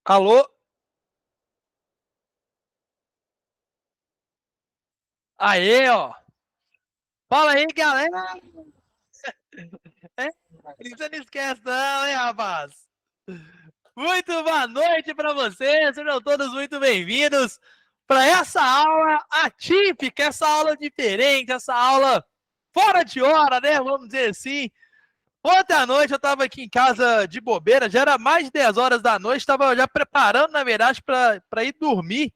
Alô? Aê, ó. Fala aí, galera. É? Você não esquece não, hein, rapaz? Muito boa noite para vocês. Sejam todos muito bem-vindos para essa aula atípica, essa aula diferente, essa aula fora de hora, né? Vamos dizer assim. Ontem à noite eu estava aqui em casa de bobeira, já era mais de 10 horas da noite, estava já preparando, na verdade, para ir dormir.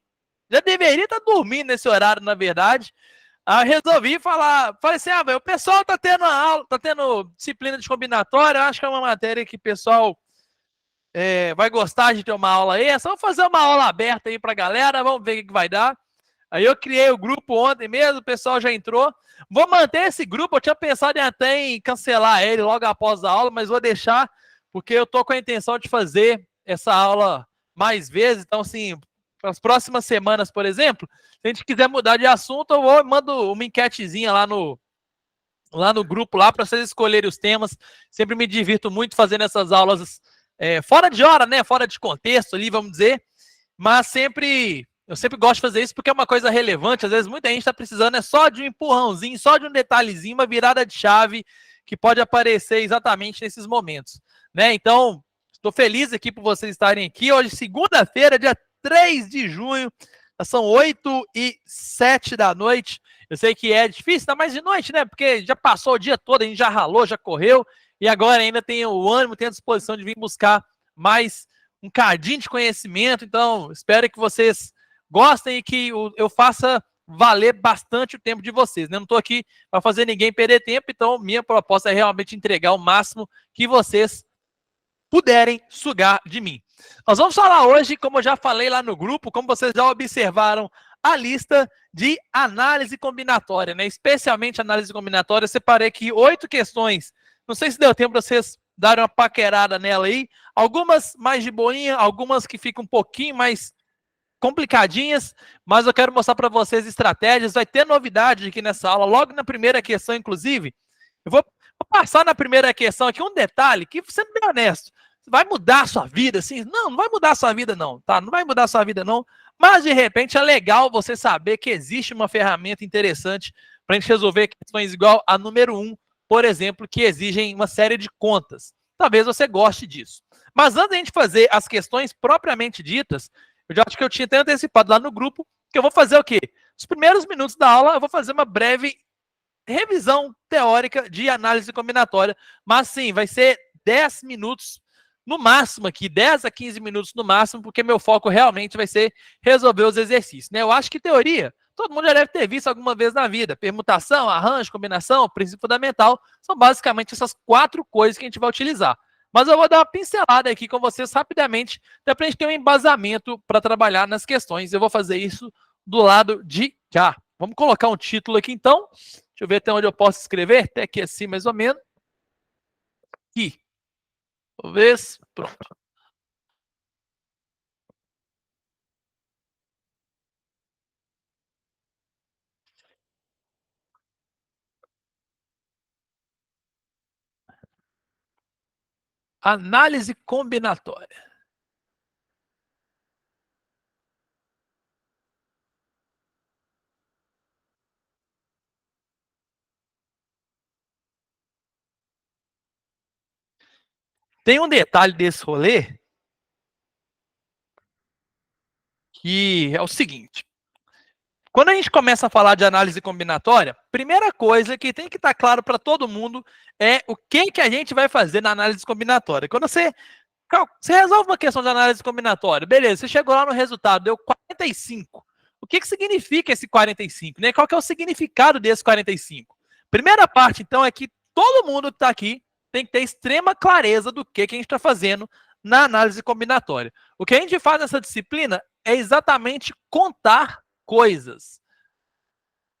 Já deveria estar dormindo nesse horário, na verdade. Aí resolvi falar, falei assim, velho, o pessoal tá tendo aula, tá tendo disciplina de combinatória, acho que é uma matéria que o pessoal vai gostar de ter uma aula aí, é só fazer uma aula aberta aí pra galera, vamos ver o que vai dar. Aí eu criei o grupo ontem mesmo, o pessoal já entrou. Vou manter esse grupo, eu tinha pensado até em cancelar ele logo após a aula, mas vou deixar, porque eu tô com a intenção de fazer essa aula mais vezes, então assim, para as próximas semanas, por exemplo, se a gente quiser mudar de assunto, eu mando uma enquetezinha lá no grupo, lá para vocês escolherem os temas. Sempre me divirto muito fazendo essas aulas fora de hora, né? Fora de contexto ali, vamos dizer. Mas eu sempre gosto de fazer isso porque é uma coisa relevante. Às vezes muita gente está precisando só de um empurrãozinho, só de um detalhezinho, uma virada de chave que pode aparecer exatamente nesses momentos, né? Então, estou feliz aqui por vocês estarem aqui. Hoje, segunda-feira, dia 3 de junho, são 8h07 da noite. Eu sei que é difícil, ainda mais de noite, né? Porque já passou o dia todo, a gente já ralou, já correu, e agora ainda tem o ânimo, tem a disposição de vir buscar mais um cadinho de conhecimento. Então, espero que vocês gostem e que eu faça valer bastante o tempo de vocês, né? Não estou aqui para fazer ninguém perder tempo, então minha proposta é realmente entregar o máximo que vocês puderem sugar de mim. Nós vamos falar hoje, como eu já falei lá no grupo, como vocês já observaram, a lista de análise combinatória, né? Especialmente análise combinatória. Eu separei aqui 8 questões. Não sei se deu tempo para vocês darem uma paquerada nela aí. Algumas mais de boinha, algumas que ficam um pouquinho mais complicadinhas, mas eu quero mostrar para vocês estratégias. Vai ter novidade aqui nessa aula, logo na primeira questão, inclusive. Eu vou passar na primeira questão aqui um detalhe que, sendo bem honesto, vai mudar a sua vida, assim? Não, não vai mudar a sua vida não, tá? Não vai mudar a sua vida não, mas de repente é legal você saber que existe uma ferramenta interessante para a gente resolver questões igual a número 1, por exemplo, que exigem uma série de contas. Talvez você goste disso. Mas antes de a gente fazer as questões propriamente ditas, eu já acho que eu tinha até antecipado lá no grupo que eu vou fazer o quê? Os primeiros minutos da aula eu vou fazer uma breve revisão teórica de análise combinatória, mas sim, vai ser 10 minutos no máximo aqui, 10 a 15 minutos no máximo, porque meu foco realmente vai ser resolver os exercícios, né? Eu acho que teoria, todo mundo já deve ter visto alguma vez na vida. Permutação, arranjo, combinação, princípio fundamental, são basicamente essas 4 coisas que a gente vai utilizar. Mas eu vou dar uma pincelada aqui com vocês rapidamente, até para a gente ter um embasamento para trabalhar nas questões. Eu vou fazer isso do lado de cá. Vamos colocar um título aqui, então. Deixa eu ver até onde eu posso escrever. Até aqui assim, mais ou menos. Aqui. Talvez. Pronto. Análise combinatória. Tem um detalhe desse rolê que é o seguinte. Quando a gente começa a falar de análise combinatória, primeira coisa que tem que estar claro para todo mundo é o que a gente vai fazer na análise combinatória. Quando você resolve uma questão de análise combinatória, beleza, você chegou lá no resultado, deu 45. O que significa esse 45? Né? Qual que é o significado desse 45? Primeira parte, então, é que todo mundo que está aqui tem que ter extrema clareza do que a gente está fazendo na análise combinatória. O que a gente faz nessa disciplina é exatamente contar coisas.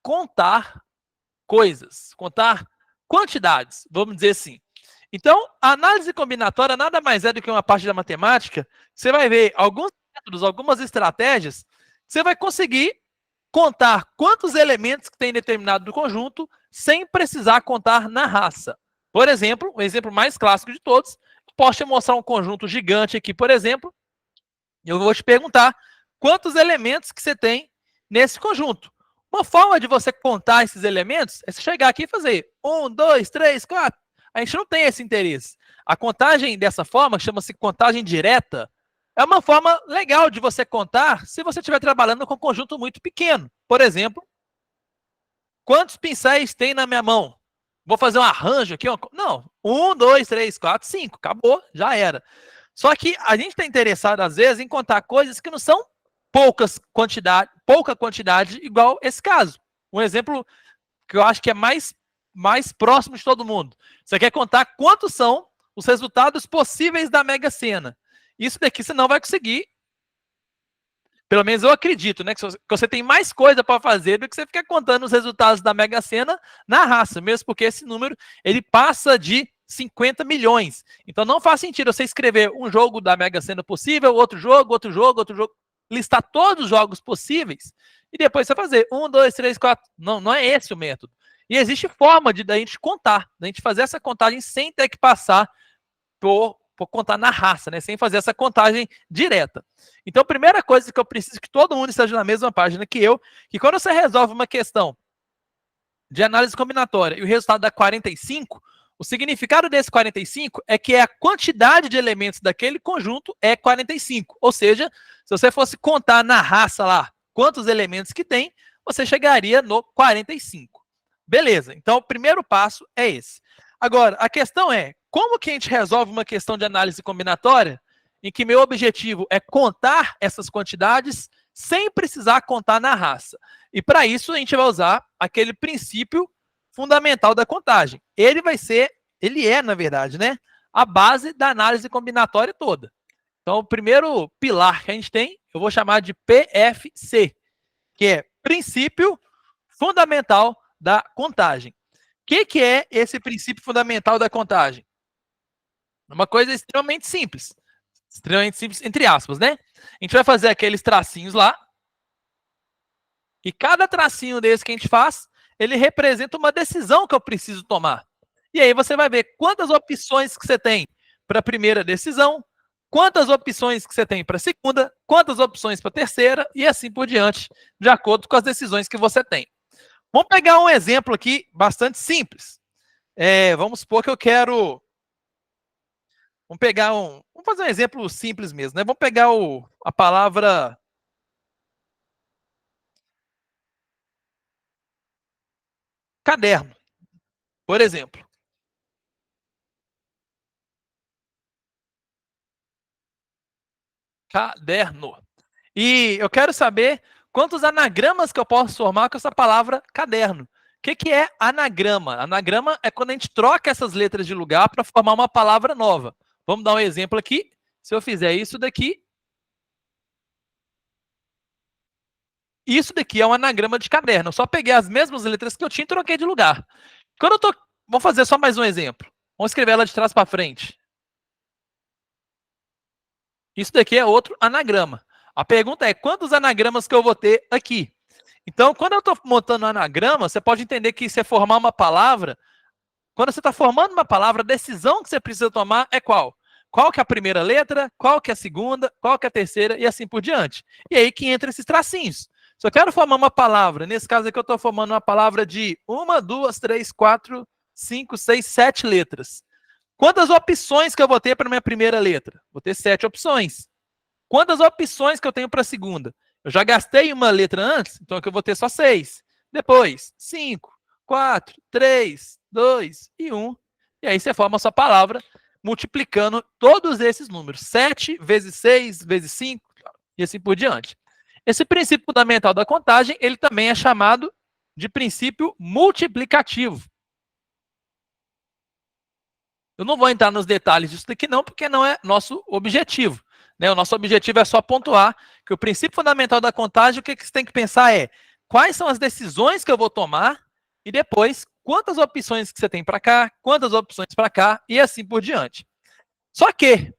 Contar coisas. Contar quantidades, vamos dizer assim. Então, a análise combinatória nada mais é do que uma parte da matemática. Você vai ver alguns métodos, algumas estratégias, você vai conseguir contar quantos elementos que tem determinado do conjunto sem precisar contar na raça. Por exemplo, o exemplo mais clássico de todos, posso te mostrar um conjunto gigante aqui, por exemplo, Eu vou te perguntar quantos elementos que você tem nesse conjunto. Uma forma de você contar esses elementos é você chegar aqui e fazer 1, 2, 3, 4. A gente não tem esse interesse. A contagem dessa forma chama-se contagem direta. É uma forma legal de você contar se você estiver trabalhando com um conjunto muito pequeno. Por exemplo, quantos pincéis tem na minha mão? Vou fazer um arranjo aqui. Não, 1, 2, 3, 4, 5. Acabou, já era. Só que a gente está interessado, às vezes, em contar coisas que não são pouca quantidade, igual esse caso. Um exemplo que eu acho que é mais próximo de todo mundo. Você quer contar quantos são os resultados possíveis da Mega Sena. Isso daqui você não vai conseguir. Pelo menos eu acredito, né? Que você tem mais coisa para fazer do que você ficar contando os resultados da Mega Sena na raça, mesmo porque esse número ele passa de 50 milhões. Então não faz sentido você escrever um jogo da Mega Sena possível, outro jogo, listar todos os jogos possíveis e depois você fazer 1, 2, 3, 4. Não é esse o método. E existe forma da gente contar, da gente fazer essa contagem sem ter que passar por contar na raça, né? Sem fazer essa contagem direta. Então, a primeira coisa que eu preciso que todo mundo esteja na mesma página que eu, que quando você resolve uma questão de análise combinatória e o resultado dá 45, o significado desse 45 é que a quantidade de elementos daquele conjunto é 45. Ou seja, se você fosse contar na raça lá quantos elementos que tem, você chegaria no 45. Beleza, então o primeiro passo é esse. Agora, a questão é, como que a gente resolve uma questão de análise combinatória em que meu objetivo é contar essas quantidades sem precisar contar na raça? E para isso a gente vai usar aquele princípio fundamental da contagem. Ele é, na verdade, né, a base da análise combinatória toda. Então, o primeiro pilar que a gente tem, eu vou chamar de PFC, que é Princípio Fundamental da Contagem. O que é esse princípio fundamental da contagem? Uma coisa extremamente simples, entre aspas, né? A gente vai fazer aqueles tracinhos lá, e cada tracinho desse que a gente faz, ele representa uma decisão que eu preciso tomar. E aí você vai ver quantas opções que você tem para a primeira decisão, quantas opções que você tem para a segunda, quantas opções para a terceira, e assim por diante, de acordo com as decisões que você tem. Vamos pegar um exemplo aqui bastante simples. Vamos supor que eu quero... Vamos fazer um exemplo simples mesmo, né? Vamos pegar a palavra... caderno, por exemplo. Caderno. E eu quero saber quantos anagramas que eu posso formar com essa palavra caderno. O que é anagrama? Anagrama é quando a gente troca essas letras de lugar para formar uma palavra nova. Vamos dar um exemplo aqui. Se eu fizer isso daqui é um anagrama de caderno. Eu só peguei as mesmas letras que eu tinha e troquei de lugar. Quando eu tô... Vamos fazer só mais um exemplo. Vamos escrever ela de trás para frente. Isso daqui é outro anagrama. A pergunta é, quantos anagramas que eu vou ter aqui? Então, quando eu estou montando um anagrama, você pode entender que se formar uma palavra, quando você está formando uma palavra, a decisão que você precisa tomar é qual? Qual que é a primeira letra, qual que é a segunda, qual que é a terceira e assim por diante. E aí que entra esses tracinhos. Se eu quero formar uma palavra, nesse caso aqui eu estou formando uma palavra de 1, 2, 3, 4, 5, 6, 7 letras. Quantas opções que eu vou ter para a minha primeira letra? Vou ter 7 opções. Quantas opções que eu tenho para a segunda? Eu já gastei uma letra antes, então aqui eu vou ter só 6. Depois, 5, 4, 3, 2 e 1. E aí você forma a sua palavra multiplicando todos esses números. 7 vezes 6 vezes 5 e assim por diante. Esse princípio fundamental da contagem, ele também é chamado de princípio multiplicativo. Eu não vou entrar nos detalhes disso daqui não, porque não é nosso objetivo. Né? O nosso objetivo é só pontuar que o princípio fundamental da contagem, o que você tem que pensar é quais são as decisões que eu vou tomar e depois quantas opções que você tem para cá, quantas opções para cá e assim por diante. Só que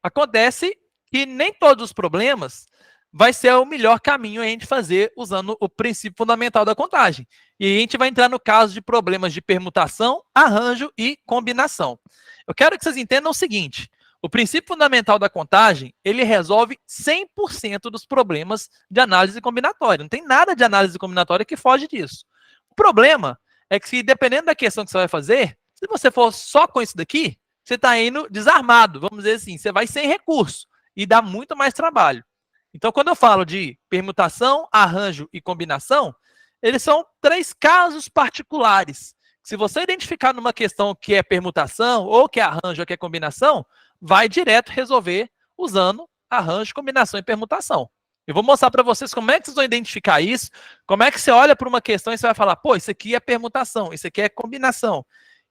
acontece que nem todos os problemas vai ser o melhor caminho a gente fazer usando o princípio fundamental da contagem. E a gente vai entrar no caso de problemas de permutação, arranjo e combinação. Eu quero que vocês entendam o seguinte, O princípio fundamental da contagem, ele resolve 100% dos problemas de análise combinatória. Não tem nada de análise combinatória que foge disso. O problema é que, dependendo da questão que você vai fazer, se você for só com isso daqui, você está indo desarmado, vamos dizer assim, você vai sem recurso e dá muito mais trabalho. Então, quando eu falo de permutação, arranjo e combinação, eles são 3 casos particulares. Se você identificar numa questão que é permutação, ou que é arranjo, ou que é combinação, vai direto resolver usando arranjo, combinação e permutação. Eu vou mostrar para vocês como é que vocês vão identificar isso, como é que você olha para uma questão e você vai falar, pô, isso aqui é permutação, isso aqui é combinação.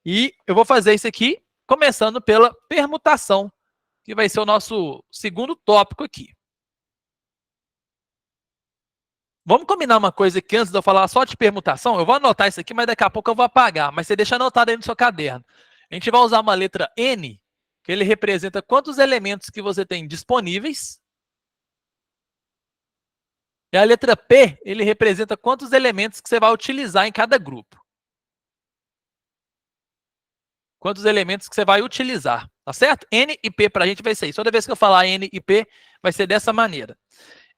E eu vou fazer isso aqui começando pela permutação, que vai ser o nosso segundo tópico aqui. Vamos combinar uma coisa aqui antes de eu falar só de permutação. Eu vou anotar isso aqui, mas daqui a pouco eu vou apagar. Mas você deixa anotado aí no seu caderno. A gente vai usar uma letra N, que ele representa quantos elementos que você tem disponíveis. E a letra P, ele representa quantos elementos que você vai utilizar em cada grupo. Quantos elementos que você vai utilizar, tá certo? N e P para a gente vai ser isso. Toda vez que eu falar N e P, vai ser dessa maneira.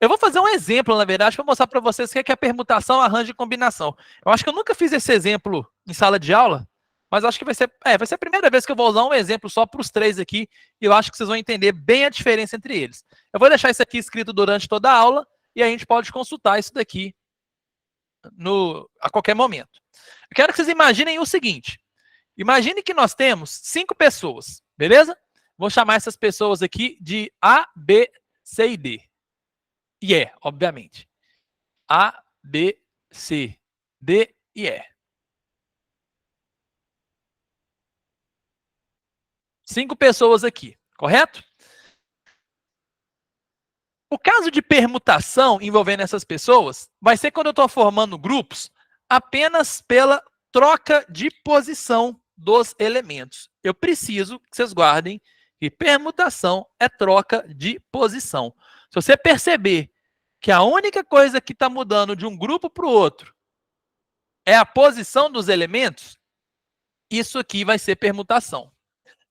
Eu vou fazer um exemplo, na verdade, para mostrar para vocês o que é permutação, arranjo e combinação. Eu acho que eu nunca fiz esse exemplo em sala de aula, mas acho que vai ser a primeira vez que eu vou usar um exemplo só para os 3 aqui, e eu acho que vocês vão entender bem a diferença entre eles. Eu vou deixar isso aqui escrito durante toda a aula, e a gente pode consultar isso daqui a qualquer momento. Eu quero que vocês imaginem o seguinte. Imagine que nós temos 5 pessoas, beleza? Vou chamar essas pessoas aqui de A, B, C e D. E E, obviamente. A, B, C, D e E. 5 pessoas aqui, correto? O caso de permutação envolvendo essas pessoas vai ser quando eu estou formando grupos apenas pela troca de posição dos elementos. Eu preciso que vocês guardem que permutação é troca de posição. Se você perceber que a única coisa que está mudando de um grupo para o outro é a posição dos elementos, isso aqui vai ser permutação.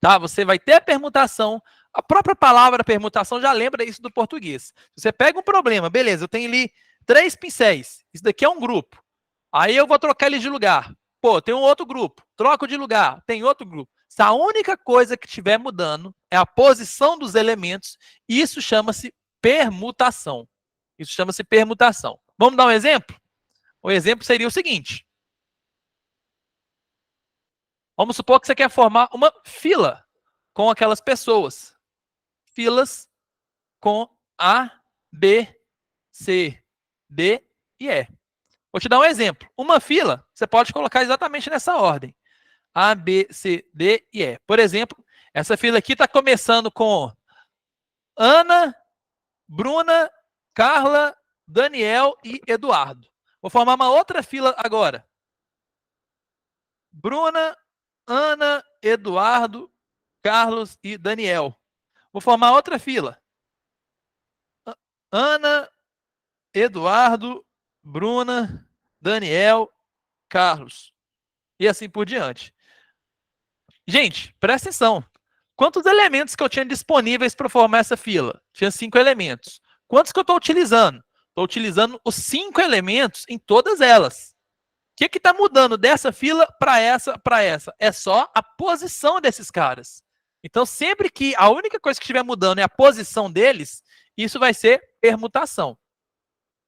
Tá? Você vai ter a permutação, a própria palavra permutação já lembra isso do português. Você pega um problema, beleza, eu tenho ali 3 pincéis, isso daqui é um grupo. Aí eu vou trocar ele de lugar. Pô, tem um outro grupo, troco de lugar, tem outro grupo. Se a única coisa que estiver mudando é a posição dos elementos, isso chama-se permutação. Isso chama-se permutação. Vamos dar um exemplo? O exemplo seria o seguinte. Vamos supor que você quer formar uma fila com aquelas pessoas. Filas com A, B, C, D e E. Vou te dar um exemplo. Uma fila, você pode colocar exatamente nessa ordem. A, B, C, D e E. Por exemplo, essa fila aqui está começando com Ana, Bruna, Carla, Daniel e Eduardo. Vou formar uma outra fila agora. Bruna, Ana, Eduardo, Carlos e Daniel. Vou formar outra fila. Ana, Eduardo, Bruna, Daniel, Carlos. E assim por diante. Gente, presta atenção. Quantos elementos que eu tinha disponíveis para formar essa fila? Tinha 5 elementos. Quantos que eu estou utilizando? Estou utilizando os 5 elementos em todas elas. O que está mudando dessa fila para essa, para essa? É só a posição desses caras. Então, sempre que a única coisa que estiver mudando é a posição deles, isso vai ser permutação.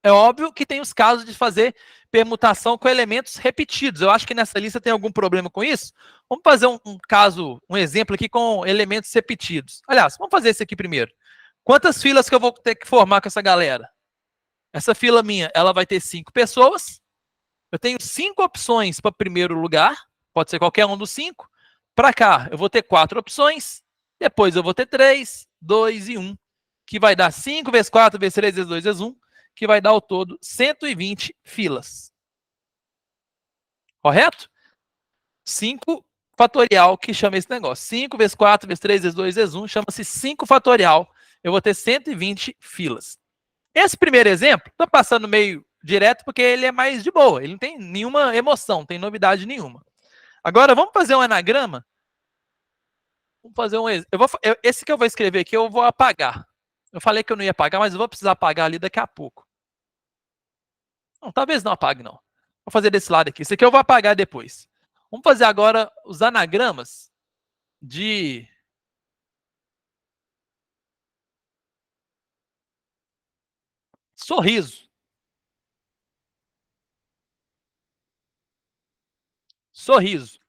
É óbvio que tem os casos de fazer permutação com elementos repetidos. Eu acho que nessa lista tem algum problema com isso. Vamos fazer um caso, um exemplo aqui com elementos repetidos. Aliás, vamos fazer esse aqui primeiro. Quantas filas que eu vou ter que formar com essa galera? Essa fila minha, ela vai ter 5 pessoas. Eu tenho 5 opções para primeiro lugar. Pode ser qualquer um dos 5. Para cá, eu vou ter 4 opções. Depois eu vou ter 3, 2 e 1. Que vai dar 5 vezes 4 vezes 3 vezes 2 vezes 1. Que vai dar ao todo 120 filas. Correto? 5 fatorial que chama esse negócio. 5 vezes 4 vezes 3 vezes 2 vezes 1 chama-se 5 fatorial. Eu vou ter 120 filas. Esse primeiro exemplo, estou passando meio direto porque ele é mais de boa. Ele não tem nenhuma emoção, não tem novidade nenhuma. Agora, vamos fazer um anagrama Vamos fazer um exemplo. Esse que eu vou escrever aqui, eu vou apagar. Eu falei que eu não ia apagar, mas eu vou precisar apagar ali daqui a pouco. Não, talvez não apague, não. Vou fazer desse lado aqui. Esse aqui eu vou apagar depois. Vamos fazer agora os anagramas de sorriso. Sorriso.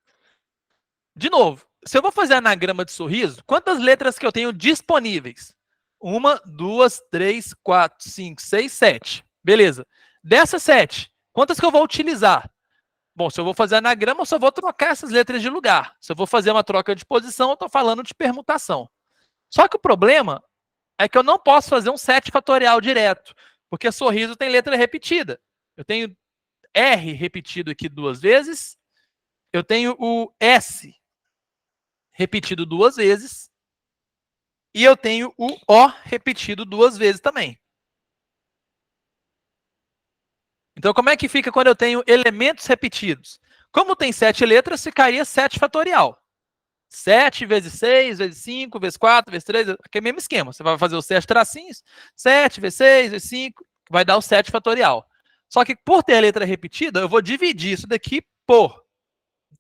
De novo, se eu vou fazer anagrama de sorriso, quantas letras que eu tenho disponíveis? 1, 2, 3, 4, 5, 6, 7. Beleza. Dessas 7, quantas que eu vou utilizar? Bom, se eu vou fazer anagrama, eu só vou trocar essas letras de lugar. Se eu vou fazer uma troca de posição, eu estou falando de permutação. Só que o problema é que eu não posso fazer um 7 fatorial direto, porque sorriso tem letra repetida. Eu tenho R repetido aqui 2 vezes, eu tenho o S repetido 2 vezes, e eu tenho o O repetido 2 vezes também. Então, como é que fica quando eu tenho elementos repetidos? Como tem 7 letras, ficaria 7 fatorial. 7 vezes 6, vezes 5, vezes 4, vezes 3, aquele mesmo esquema. Você vai fazer os 7 tracinhos, 7 vezes 6, vezes 5, vai dar o 7 fatorial. Só que por ter a letra repetida, eu vou dividir isso daqui por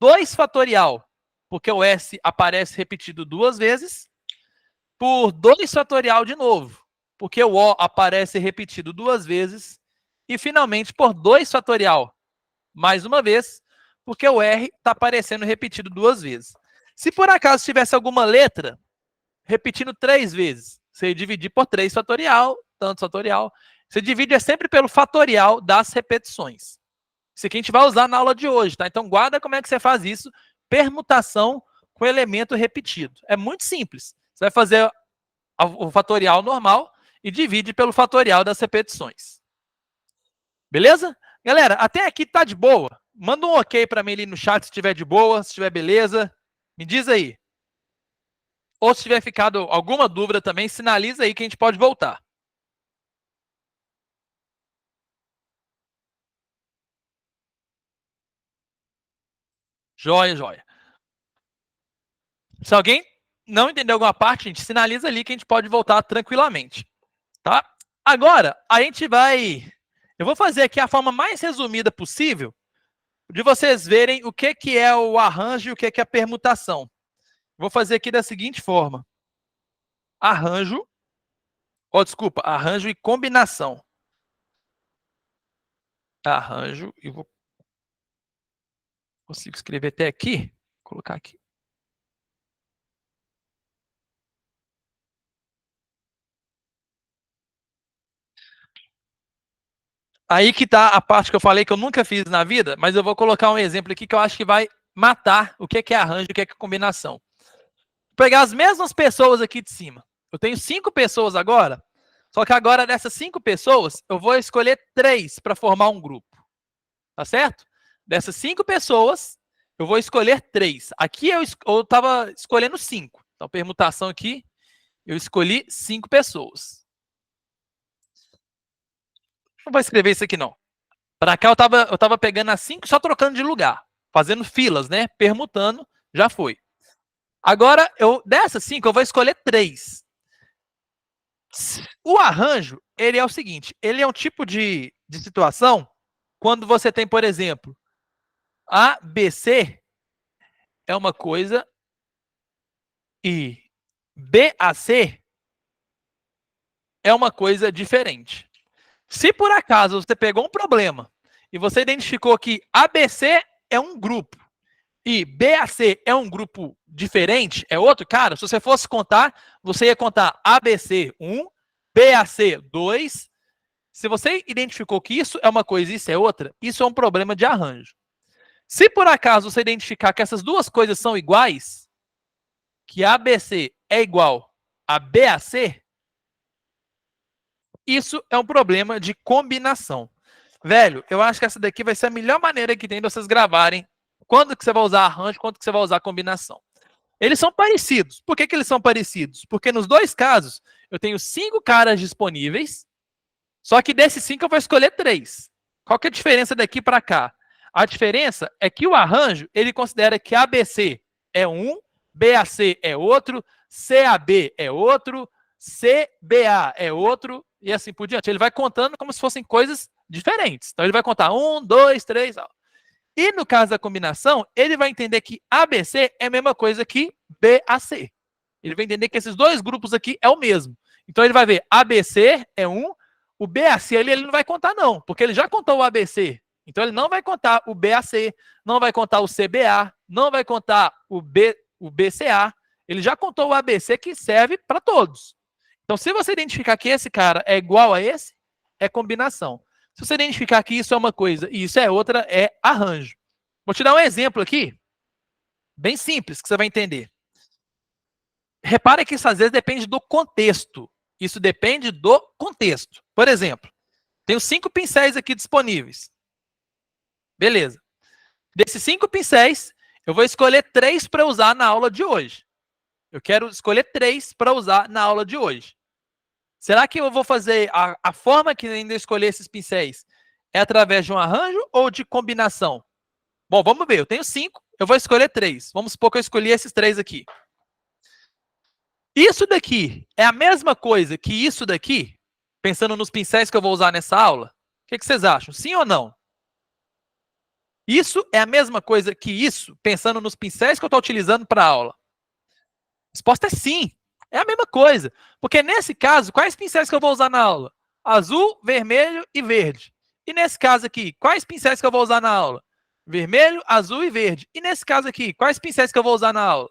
2 fatorial, porque o S aparece repetido 2 vezes, por 2 fatorial de novo, porque o O aparece repetido 2 vezes, e finalmente por 2 fatorial, mais uma vez, porque o R está aparecendo repetido 2 vezes. Se por acaso tivesse alguma letra repetindo 3 vezes, você dividir por 3 fatorial, tanto fatorial, você divide sempre pelo fatorial das repetições. Isso aqui a gente vai usar na aula de hoje, tá? Então guarda como é que você faz isso, permutação com elemento repetido. É muito simples. Você vai fazer o fatorial normal e divide pelo fatorial das repetições. Beleza? Galera, até aqui tá de boa. Manda um ok para mim ali no chat se estiver de boa, se estiver beleza. Me diz aí. Ou se tiver ficado alguma dúvida também, sinaliza aí que a gente pode voltar. Joia, joia. Se alguém não entendeu alguma parte, a gente sinaliza ali que a gente pode voltar tranquilamente. Tá? Agora, a gente vai... Eu vou fazer aqui a forma mais resumida possível de vocês verem o que é o arranjo e o que é a permutação. Vou fazer aqui da seguinte forma. Arranjo, desculpa, arranjo e combinação. Arranjo, e vou... Consigo escrever até aqui? Vou colocar aqui. Aí que tá a parte que eu falei que eu nunca fiz na vida, mas eu vou colocar um exemplo aqui que eu acho que vai matar o que é arranjo e o que é combinação. Vou pegar as mesmas pessoas aqui de cima. Eu tenho 5 pessoas agora, só que agora dessas 5 pessoas, eu vou escolher 3 para formar um grupo. Tá certo? Dessas 5 pessoas, eu vou escolher 3. Aqui eu estava escolhendo 5. Então, permutação aqui, eu escolhi 5 pessoas. Não vou escrever isso aqui, não. Para cá, eu tava pegando as 5, só trocando de lugar. Fazendo filas, né? Permutando, já foi. Agora, dessas 5, eu vou escolher 3. O arranjo, ele é o seguinte, ele é um tipo de situação quando você tem, por exemplo, A, B, C é uma coisa e B a C é uma coisa diferente. Se por acaso você pegou um problema e você identificou que ABC é um grupo e BAC é um grupo diferente, é outro, cara, se você fosse contar, você ia contar ABC 1, BAC 2. Se você identificou que isso é uma coisa e isso é outra, isso é um problema de arranjo. Se por acaso você identificar que essas duas coisas são iguais, que ABC é igual a BAC, isso é um problema de combinação. Velho, eu acho que essa daqui vai ser a melhor maneira que tem de vocês gravarem quando que você vai usar arranjo, quando que você vai usar combinação. Eles são parecidos. Por que eles são parecidos? Porque nos dois casos, eu tenho 5 caras disponíveis, só que desses 5 eu vou escolher 3. Qual que é a diferença daqui para cá? A diferença é que o arranjo, ele considera que ABC é 1, BAC é outro, CAB é outro, CBA é outro, e assim por diante. Ele vai contando como se fossem coisas diferentes. Então, ele vai contar 1, 2, 3... E no caso da combinação, ele vai entender que ABC é a mesma coisa que BAC. Ele vai entender que esses dois grupos aqui é o mesmo. Então, ele vai ver ABC é um, o BAC ele não vai contar não, porque ele já contou o ABC. Então, ele não vai contar o BAC, não vai contar o CBA, não vai contar o BCA. Ele já contou o ABC que serve para todos. Então, se você identificar que esse cara é igual a esse, é combinação. Se você identificar que isso é uma coisa e isso é outra, é arranjo. Vou te dar um exemplo aqui, bem simples, que você vai entender. Repare que isso às vezes depende do contexto. Isso depende do contexto. Por exemplo, tenho 5 pincéis aqui disponíveis. Beleza. Desses 5 pincéis, eu vou escolher 3 para usar na aula de hoje. Eu quero escolher 3 para usar na aula de hoje. Será que eu vou fazer a forma que ainda escolher esses pincéis é através de um arranjo ou de combinação? Bom, vamos ver. Eu tenho 5, eu vou escolher 3. Vamos supor que eu escolhi esses 3 aqui. Isso daqui é a mesma coisa que isso daqui? Pensando nos pincéis que eu vou usar nessa aula? O que vocês acham? Sim ou não? Isso é a mesma coisa que isso, pensando nos pincéis que eu estou utilizando para a aula? A resposta é sim. É a mesma coisa. Porque nesse caso, quais pincéis que eu vou usar na aula? Azul, vermelho e verde. E nesse caso aqui, quais pincéis que eu vou usar na aula? Vermelho, azul e verde. E nesse caso aqui, quais pincéis que eu vou usar na aula?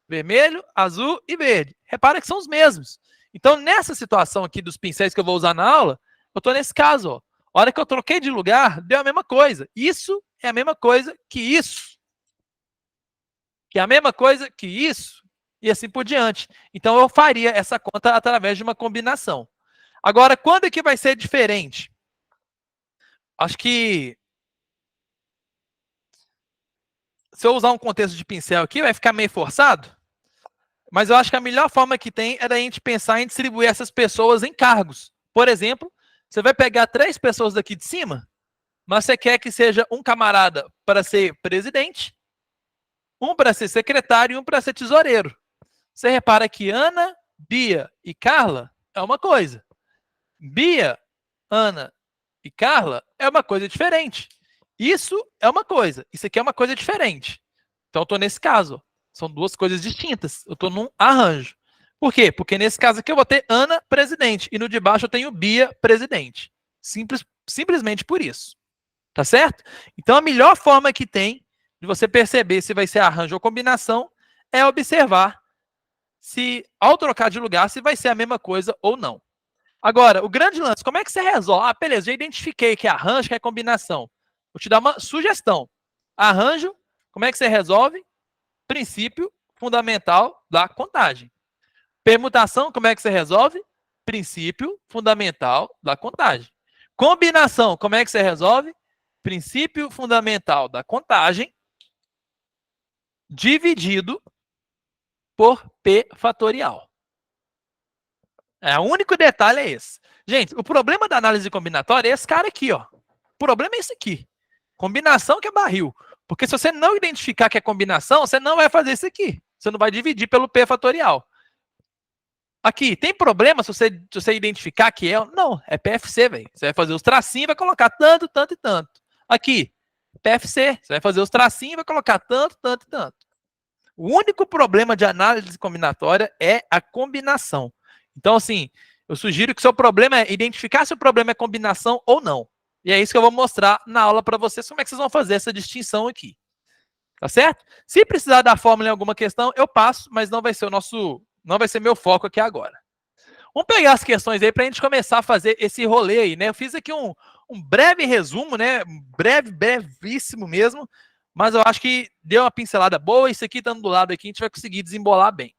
Vermelho, azul e verde. Repara que são os mesmos. Então, nessa situação aqui dos pincéis que eu vou usar na aula, eu estou nesse caso. Ó. A hora que eu troquei de lugar, deu a mesma coisa. Isso é a mesma coisa que isso. Que é a mesma coisa que isso. E assim por diante. Então, eu faria essa conta através de uma combinação. Agora, quando é que vai ser diferente? Acho que se eu usar um contexto de pincel aqui, vai ficar meio forçado. Mas eu acho que a melhor forma que tem é da gente pensar em distribuir essas pessoas em cargos. Por exemplo, você vai pegar 3 pessoas daqui de cima, mas você quer que seja um camarada para ser presidente, um para ser secretário e um para ser tesoureiro. Você repara que Ana, Bia e Carla é uma coisa. Bia, Ana e Carla é uma coisa diferente. Isso é uma coisa. Isso aqui é uma coisa diferente. Então, eu estou nesse caso. São 2 coisas distintas. Eu estou num arranjo. Por quê? Porque nesse caso aqui eu vou ter Ana presidente. E no de baixo eu tenho Bia presidente. Simplesmente por isso. Tá certo? Então, a melhor forma que tem de você perceber se vai ser arranjo ou combinação é observar se, ao trocar de lugar, se vai ser a mesma coisa ou não. Agora, o grande lance, como é que você resolve? Ah, beleza, já identifiquei que é arranjo, que é combinação. Vou te dar uma sugestão. Arranjo, como é que você resolve? Princípio fundamental da contagem. Permutação, como é que você resolve? Princípio fundamental da contagem. Combinação, como é que você resolve? Princípio fundamental da contagem dividido por P fatorial. O único detalhe é esse. Gente, o problema da análise combinatória é esse cara aqui, ó. O problema é esse aqui. Combinação que é barril. Porque se você não identificar que é combinação, você não vai fazer isso aqui. Você não vai dividir pelo P fatorial. Aqui, tem problema se você identificar que é... Não, é PFC, velho. Você vai fazer os tracinhos e vai colocar tanto, tanto e tanto. Aqui, PFC. Você vai fazer os tracinhos e vai colocar tanto, tanto e tanto. O único problema de análise combinatória é a combinação. Então, assim, eu sugiro que o seu problema é identificar se o problema é combinação ou não. E é isso que eu vou mostrar na aula para vocês, como é que vocês vão fazer essa distinção aqui. Tá certo? Se precisar da fórmula em alguma questão, eu passo, mas não vai ser não vai ser meu foco aqui agora. Vamos pegar as questões aí para a gente começar a fazer esse rolê aí, né? Eu fiz aqui um breve resumo, né? Brevíssimo mesmo, mas eu acho que deu uma pincelada boa. Isso aqui estando do lado aqui, a gente vai conseguir desembolar bem.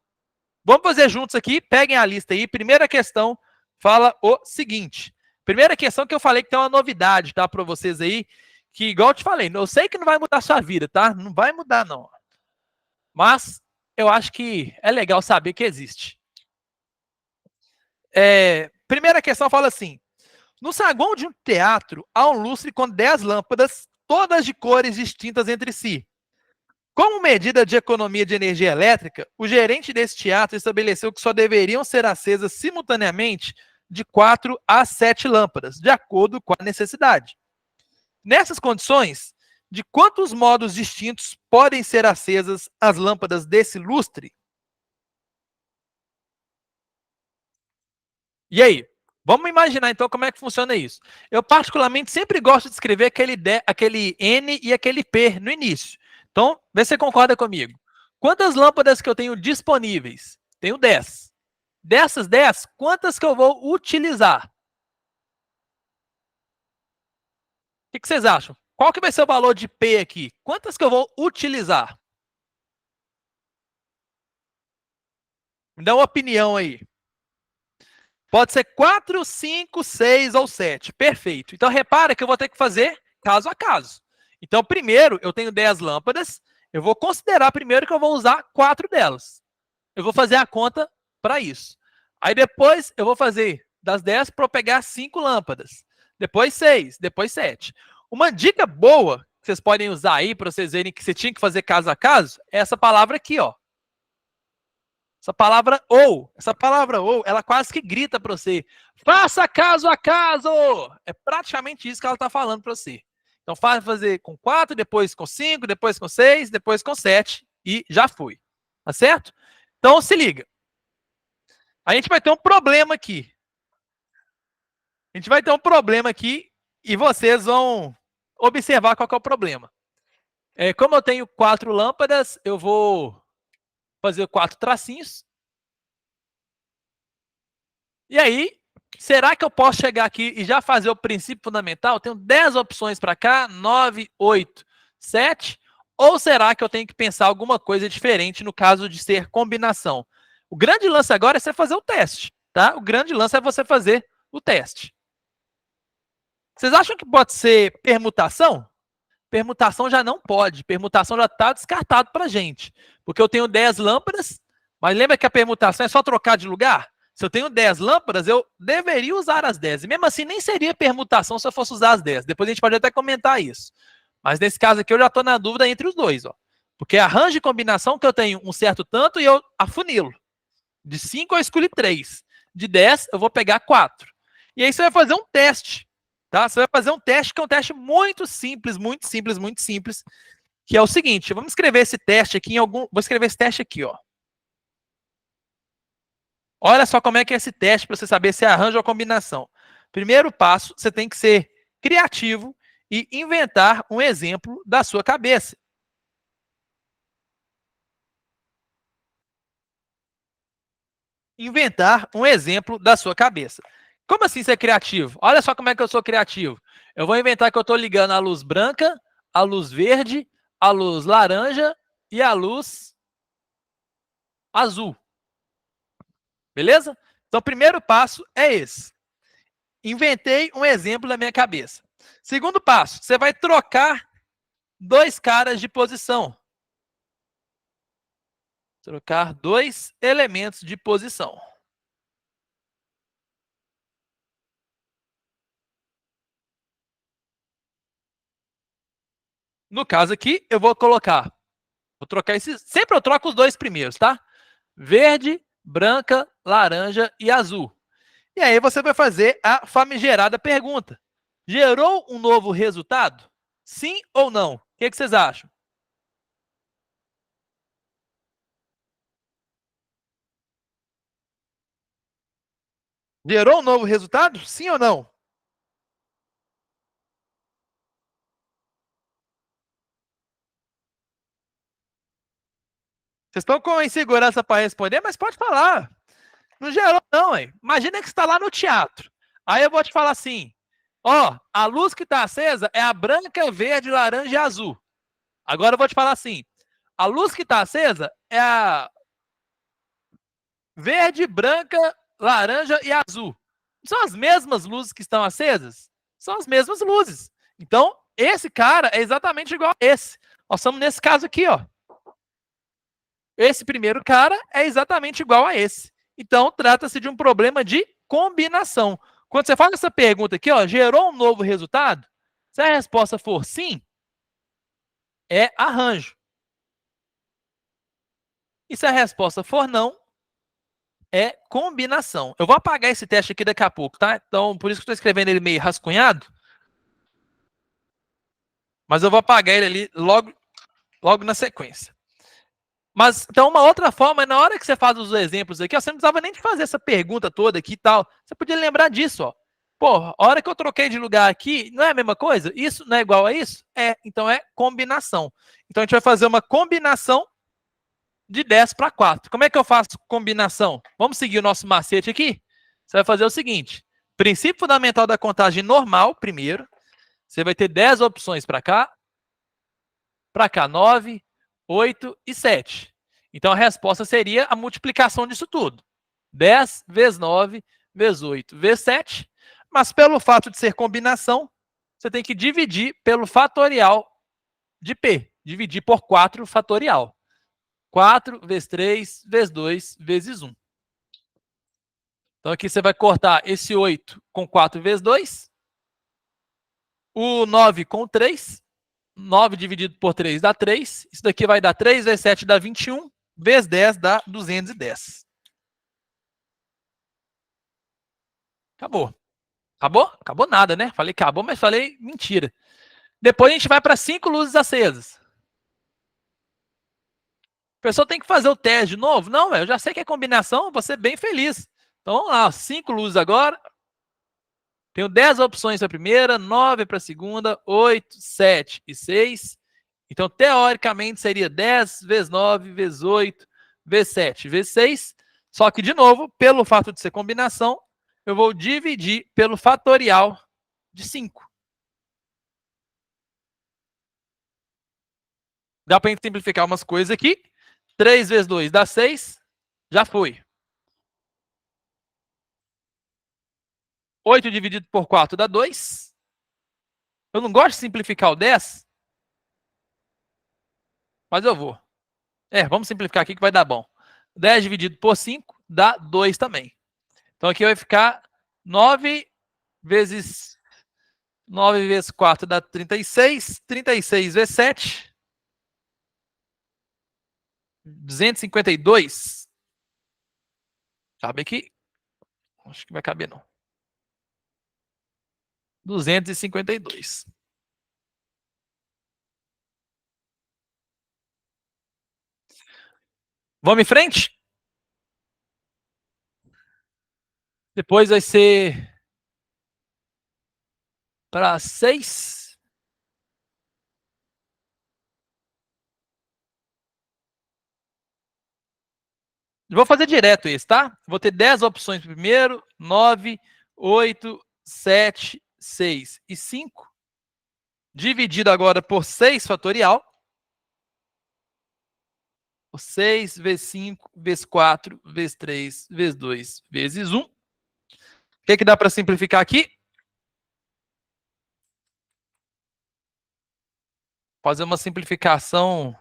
Vamos fazer juntos aqui, peguem a lista aí. Primeira questão fala o seguinte. Primeira questão que eu falei que tem uma novidade, tá? Para vocês aí, que igual eu te falei, eu sei que não vai mudar a sua vida, tá? Não vai mudar, não. Mas eu acho que é legal saber que existe. Primeira questão fala assim. No saguão de um teatro, há um lustre com 10 lâmpadas, todas de cores distintas entre si. Como medida de economia de energia elétrica, o gerente desse teatro estabeleceu que só deveriam ser acesas simultaneamente de 4 a 7 lâmpadas, de acordo com a necessidade. Nessas condições, de quantos modos distintos podem ser acesas as lâmpadas desse lustre? E aí? Vamos imaginar então como é que funciona isso. Eu particularmente sempre gosto de escrever aquele N e aquele P no início. Então, vê se você concorda comigo. Quantas lâmpadas que eu tenho disponíveis? Tenho 10. Dessas 10, quantas que eu vou utilizar? O que vocês acham? Qual que vai ser o valor de P aqui? Quantas que eu vou utilizar? Me dá uma opinião aí. Pode ser 4, 5, 6 ou 7. Perfeito. Então, repara que eu vou ter que fazer caso a caso. Então, primeiro, eu tenho 10 lâmpadas. Eu vou considerar primeiro que eu vou usar 4 delas. Eu vou fazer a conta para isso. Aí, depois, eu vou fazer das 10 para eu pegar 5 lâmpadas. Depois, 6. Depois, 7. Uma dica boa que vocês podem usar aí para vocês verem que você tinha que fazer caso a caso é essa palavra aqui, ó. Essa palavra ou, ela quase que grita para você. Faça caso a caso! É praticamente isso que ela está falando para você. Então, fazer com 4, depois com 5, depois com 6, depois com 7 e já foi. Tá certo? Então, se liga. A gente vai ter um problema aqui. A gente vai ter um problema aqui e vocês vão observar qual que é o problema. Como eu tenho 4 lâmpadas, eu vou fazer 4 tracinhos. E aí, será que eu posso chegar aqui e já fazer o princípio fundamental? Eu tenho 10 opções para cá, 9, 8, 7. Ou será que eu tenho que pensar alguma coisa diferente no caso de ser combinação? O grande lance agora é você fazer o teste, tá? O grande lance é você fazer o teste. Vocês acham que pode ser permutação? Permutação já não pode. Permutação já está descartado para a gente. Porque eu tenho 10 lâmpadas, mas lembra que a permutação é só trocar de lugar? Se eu tenho 10 lâmpadas, eu deveria usar as 10. E mesmo assim, nem seria permutação se eu fosse usar as 10. Depois a gente pode até comentar isso. Mas nesse caso aqui, eu já estou na dúvida entre os dois. Ó. Porque arranjo e combinação que eu tenho um certo tanto e eu afunilo. De 5 eu escolhi 3. De 10 eu vou pegar 4. E aí você vai fazer um teste. Tá? Você vai fazer um teste que é um teste muito simples, muito simples, muito simples. Que é o seguinte, vamos escrever esse teste aqui em algum... Vou escrever esse teste aqui, ó. Olha só como é que é esse teste para você saber se é arranjo ou combinação. Primeiro passo, você tem que ser criativo e inventar um exemplo da sua cabeça. Inventar um exemplo da sua cabeça. Como assim ser criativo? Olha só como é que eu sou criativo. Eu vou inventar que eu estou ligando a luz branca, a luz verde, a luz laranja e a luz azul. Beleza? Então, o primeiro passo é esse. Inventei um exemplo na minha cabeça. Segundo passo, você vai trocar 2 caras de posição. Trocar 2 elementos de posição. No caso aqui, eu vou trocar esses. Sempre eu troco os 2 primeiros, tá? Verde, branca, laranja e azul. E aí você vai fazer a famigerada pergunta. Gerou um novo resultado? Sim ou não? O que vocês acham? Gerou um novo resultado? Sim ou não? Vocês estão com insegurança para responder, mas pode falar. Não gerou, não, hein? Imagina que você está lá no teatro. Aí eu vou te falar assim: ó, a luz que está acesa é a branca, verde, laranja e azul. Agora eu vou te falar assim: a luz que está acesa é a verde, branca, laranja e azul. São as mesmas luzes que estão acesas? São as mesmas luzes. Então, esse cara é exatamente igual a esse. Nós estamos nesse caso aqui, ó. Esse primeiro cara é exatamente igual a esse. Então, trata-se de um problema de combinação. Quando você faz essa pergunta aqui, ó, gerou um novo resultado? Se a resposta for sim, é arranjo. E se a resposta for não, é combinação. Eu vou apagar esse teste aqui daqui a pouco, tá? Então, por isso que eu estou escrevendo ele meio rascunhado. Mas eu vou apagar ele ali logo na sequência. Mas, então, uma outra forma, na hora que você faz os exemplos aqui, ó, você não precisava nem de fazer essa pergunta toda aqui e tal. Você podia lembrar disso, ó. Pô, a hora que eu troquei de lugar aqui, não é a mesma coisa? Isso não é igual a isso? É, então é combinação. Então a gente vai fazer uma combinação de 10 para 4. Como é que eu faço combinação? Vamos seguir o nosso macete aqui? Você vai fazer o seguinte: princípio fundamental da contagem normal, primeiro. Você vai ter 10 opções para cá, 9, 8 e 7. Então a resposta seria a multiplicação disso tudo. 10 vezes 9 vezes 8 vezes 7. Mas pelo fato de ser combinação, você tem que dividir pelo fatorial de P. Dividir por 4 fatorial. 4 vezes 3 vezes 2 vezes 1. Então aqui você vai cortar esse 8 com 4 vezes 2. O 9 com 3. 9 dividido por 3 dá 3. Isso daqui vai dar 3 vezes 7 dá 21. Vezes 10 dá 210. Acabou. Acabou? Acabou nada, né? Falei acabou, mas falei mentira. Depois a gente vai para 5 luzes acesas. A pessoa tem que fazer o teste de novo? Não, eu já sei que é combinação, vou ser bem feliz. Então vamos lá, 5 luzes agora. Tenho 10 opções para a primeira, 9 para a segunda, 8, 7 e 6. Então, teoricamente, seria 10 vezes 9 vezes 8 vezes 7 vezes 6. Só que, de novo, pelo fato de ser combinação, eu vou dividir pelo fatorial de 5. Dá para simplificar umas coisas aqui. 3 vezes 2 dá 6. Já foi. 8 dividido por 4 dá 2. Eu não gosto de simplificar o 10, mas eu vou. Vamos simplificar aqui que vai dar bom. 10 dividido por 5 dá 2 também. Então aqui vai ficar 9 vezes 4 dá 36. 36 vezes 7. 252. Cabe aqui? Acho que vai caber não. 252. Vamos em frente? Depois vai ser para 6. Vou fazer direto esse, tá? Vou ter 10 opções primeiro, 9, 8, 7, 6 e 5. Dividido agora por 6 fatorial. 6 vezes 5 vezes 4 vezes 3 vezes 2 vezes 1. O que dá para simplificar aqui? Fazer uma simplificação.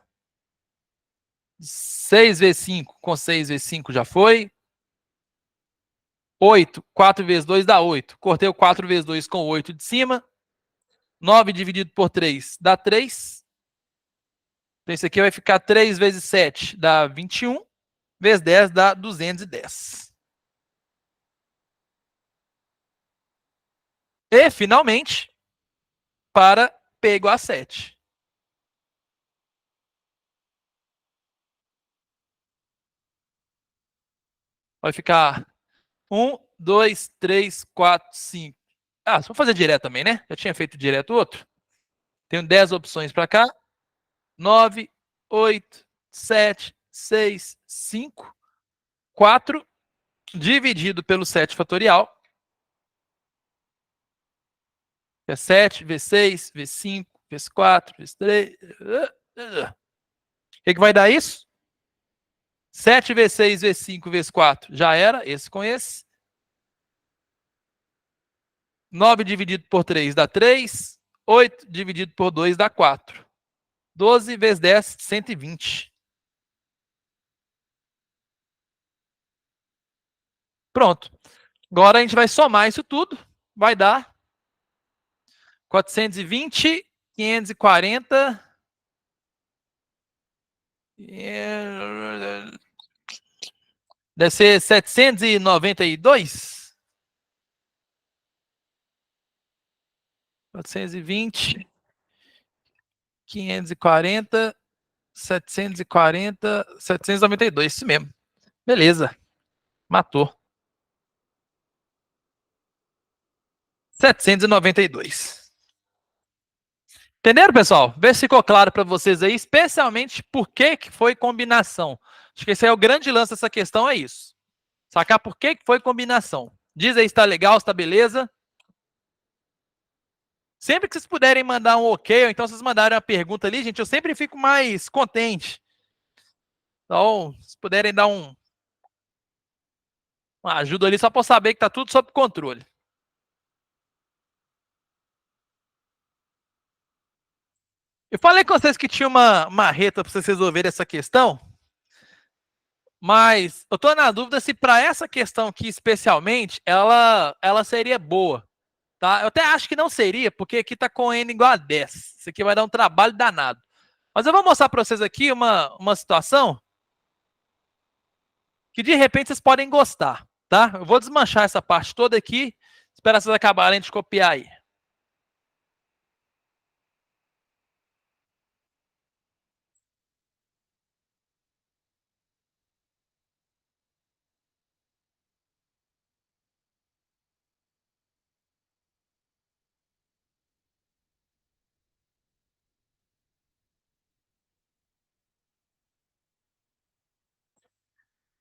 6 vezes 5 com 6 vezes 5 já foi. 8, 4 vezes 2 dá 8. Cortei o 4 vezes 2 com 8 de cima. 9 dividido por 3 dá 3. Então isso aqui vai ficar 3 vezes 7 dá 21. Vezes 10 dá 210. E, finalmente, para P igual a 7. Vai ficar 1, 2, 3, 4, 5. Ah, só vou fazer direto também, né? Já tinha feito direto o outro. Tenho 10 opções para cá. 9, 8, 7, 6, 5, 4, dividido pelo 7 fatorial. É 7 vezes 6, vezes 5, vezes 4, vezes 3. O que vai dar isso? 7 vezes 6 vezes 5 vezes 4 já era, esse com esse. 9 dividido por 3 dá 3. 8 dividido por 2 dá 4. 12 vezes 10, 120. Pronto. Agora a gente vai somar isso tudo. Vai dar 420, 540 Deve ser 792. 420. 540. 740. 792. Isso mesmo. Beleza. Matou. 792. Entenderam, pessoal? Vê se ficou claro para vocês aí, especialmente por que foi combinação. Acho que esse é o grande lance dessa questão, é isso. Sacar por que foi combinação. Diz aí se tá legal, se tá beleza. Sempre que vocês puderem mandar um ok, ou então vocês mandarem uma pergunta ali, gente, eu sempre fico mais contente. Então, se puderem dar uma ajuda ali, só para saber que tá tudo sob controle. Eu falei com vocês que tinha uma marreta para vocês resolverem essa questão, mas eu tô na dúvida se para essa questão aqui especialmente, ela seria boa, tá? Eu até acho que não seria, porque aqui tá com N igual a 10. Isso aqui vai dar um trabalho danado. Mas eu vou mostrar para vocês aqui uma situação que de repente vocês podem gostar, tá? Eu vou desmanchar essa parte toda aqui, esperar vocês acabarem de copiar aí.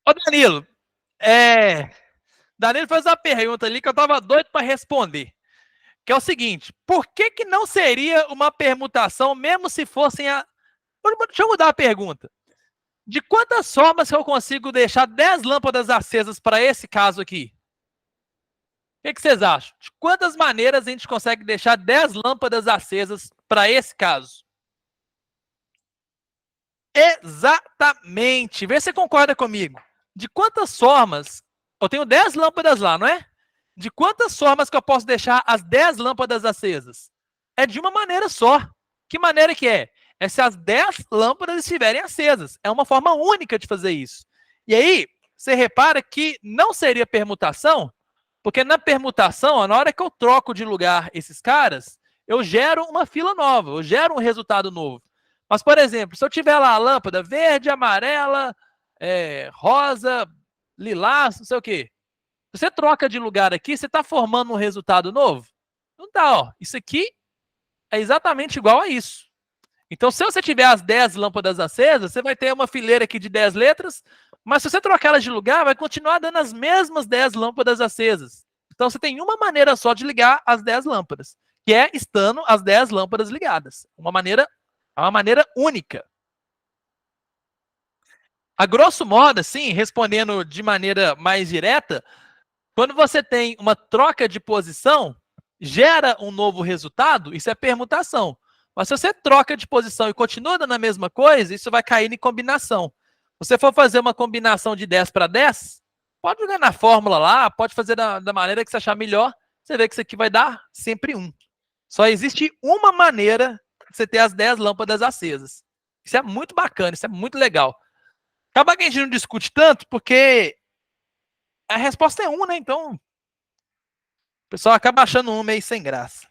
Ô Danilo, Danilo fez uma pergunta ali que eu tava doido para responder, que é o seguinte: por que não seria uma permutação, mesmo se fossem a... Deixa eu mudar a pergunta. De quantas formas que eu consigo deixar 10 lâmpadas acesas para esse caso aqui? O que vocês acham? De quantas maneiras a gente consegue deixar 10 lâmpadas acesas para esse caso? Exatamente. Vê se você concorda comigo. De quantas formas... Eu tenho 10 lâmpadas lá, não é? De quantas formas que eu posso deixar as 10 lâmpadas acesas? É de uma maneira só. Que maneira que é? É se as 10 lâmpadas estiverem acesas. É uma forma única de fazer isso. E aí, você repara que não seria permutação, porque na permutação, ó, na hora que eu troco de lugar esses caras, eu gero uma fila nova, eu gero um resultado novo. Mas, por exemplo, se eu tiver lá a lâmpada verde, amarela, rosa, lilás, não sei o quê. Se você troca de lugar aqui, você está formando um resultado novo? Não tá, ó. Isso aqui é exatamente igual a isso. Então, se você tiver as 10 lâmpadas acesas, você vai ter uma fileira aqui de 10 letras, mas se você trocar elas de lugar, vai continuar dando as mesmas 10 lâmpadas acesas. Então, você tem uma maneira só de ligar as 10 lâmpadas, que é estando as 10 lâmpadas ligadas. Uma maneira única. A grosso modo, assim, respondendo de maneira mais direta, quando você tem uma troca de posição, gera um novo resultado, isso é permutação. Mas se você troca de posição e continua dando a mesma coisa, isso vai cair em combinação. Se você for fazer uma combinação de 10 para 10, pode jogar na fórmula lá, pode fazer da maneira que você achar melhor, você vê que isso aqui vai dar sempre 1. Só existe uma maneira de você ter as 10 lâmpadas acesas. Isso é muito bacana, isso é muito legal. Acaba que a gente não discute tanto, porque a resposta é 1, né? Então, o pessoal acaba achando 1 meio sem graça.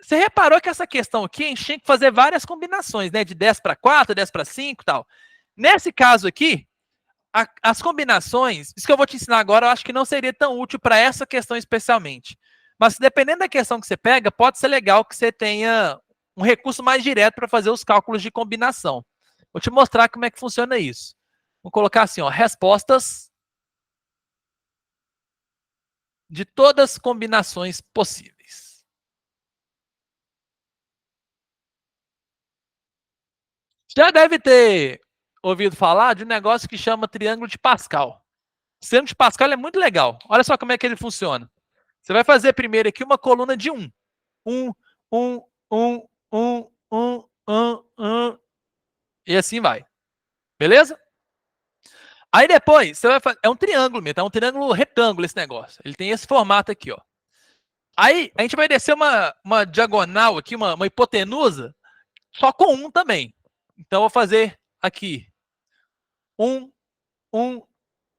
Você reparou que essa questão aqui, a gente tinha que fazer várias combinações, né? De 10 para 4, 10 para 5 e tal. Nesse caso aqui, as combinações, isso que eu vou te ensinar agora, eu acho que não seria tão útil para essa questão especialmente. Mas dependendo da questão que você pega, pode ser legal que você tenha um recurso mais direto para fazer os cálculos de combinação. Vou te mostrar como é que funciona isso. Vou colocar assim, ó, respostas de todas as combinações possíveis. Já deve ter ouvido falar de um negócio que chama triângulo de Pascal. O triângulo de Pascal é muito legal. Olha só como é que ele funciona. Você vai fazer primeiro aqui uma coluna de 1. 1, 1, 1, 1, 1, 1, 1. E assim vai. Beleza? Aí depois, você vai fazer... É um triângulo mesmo, é um triângulo retângulo esse negócio. Ele tem esse formato aqui, ó. Aí a gente vai descer uma diagonal aqui, uma hipotenusa, só com 1 também. Então, eu vou fazer aqui. 1, 1,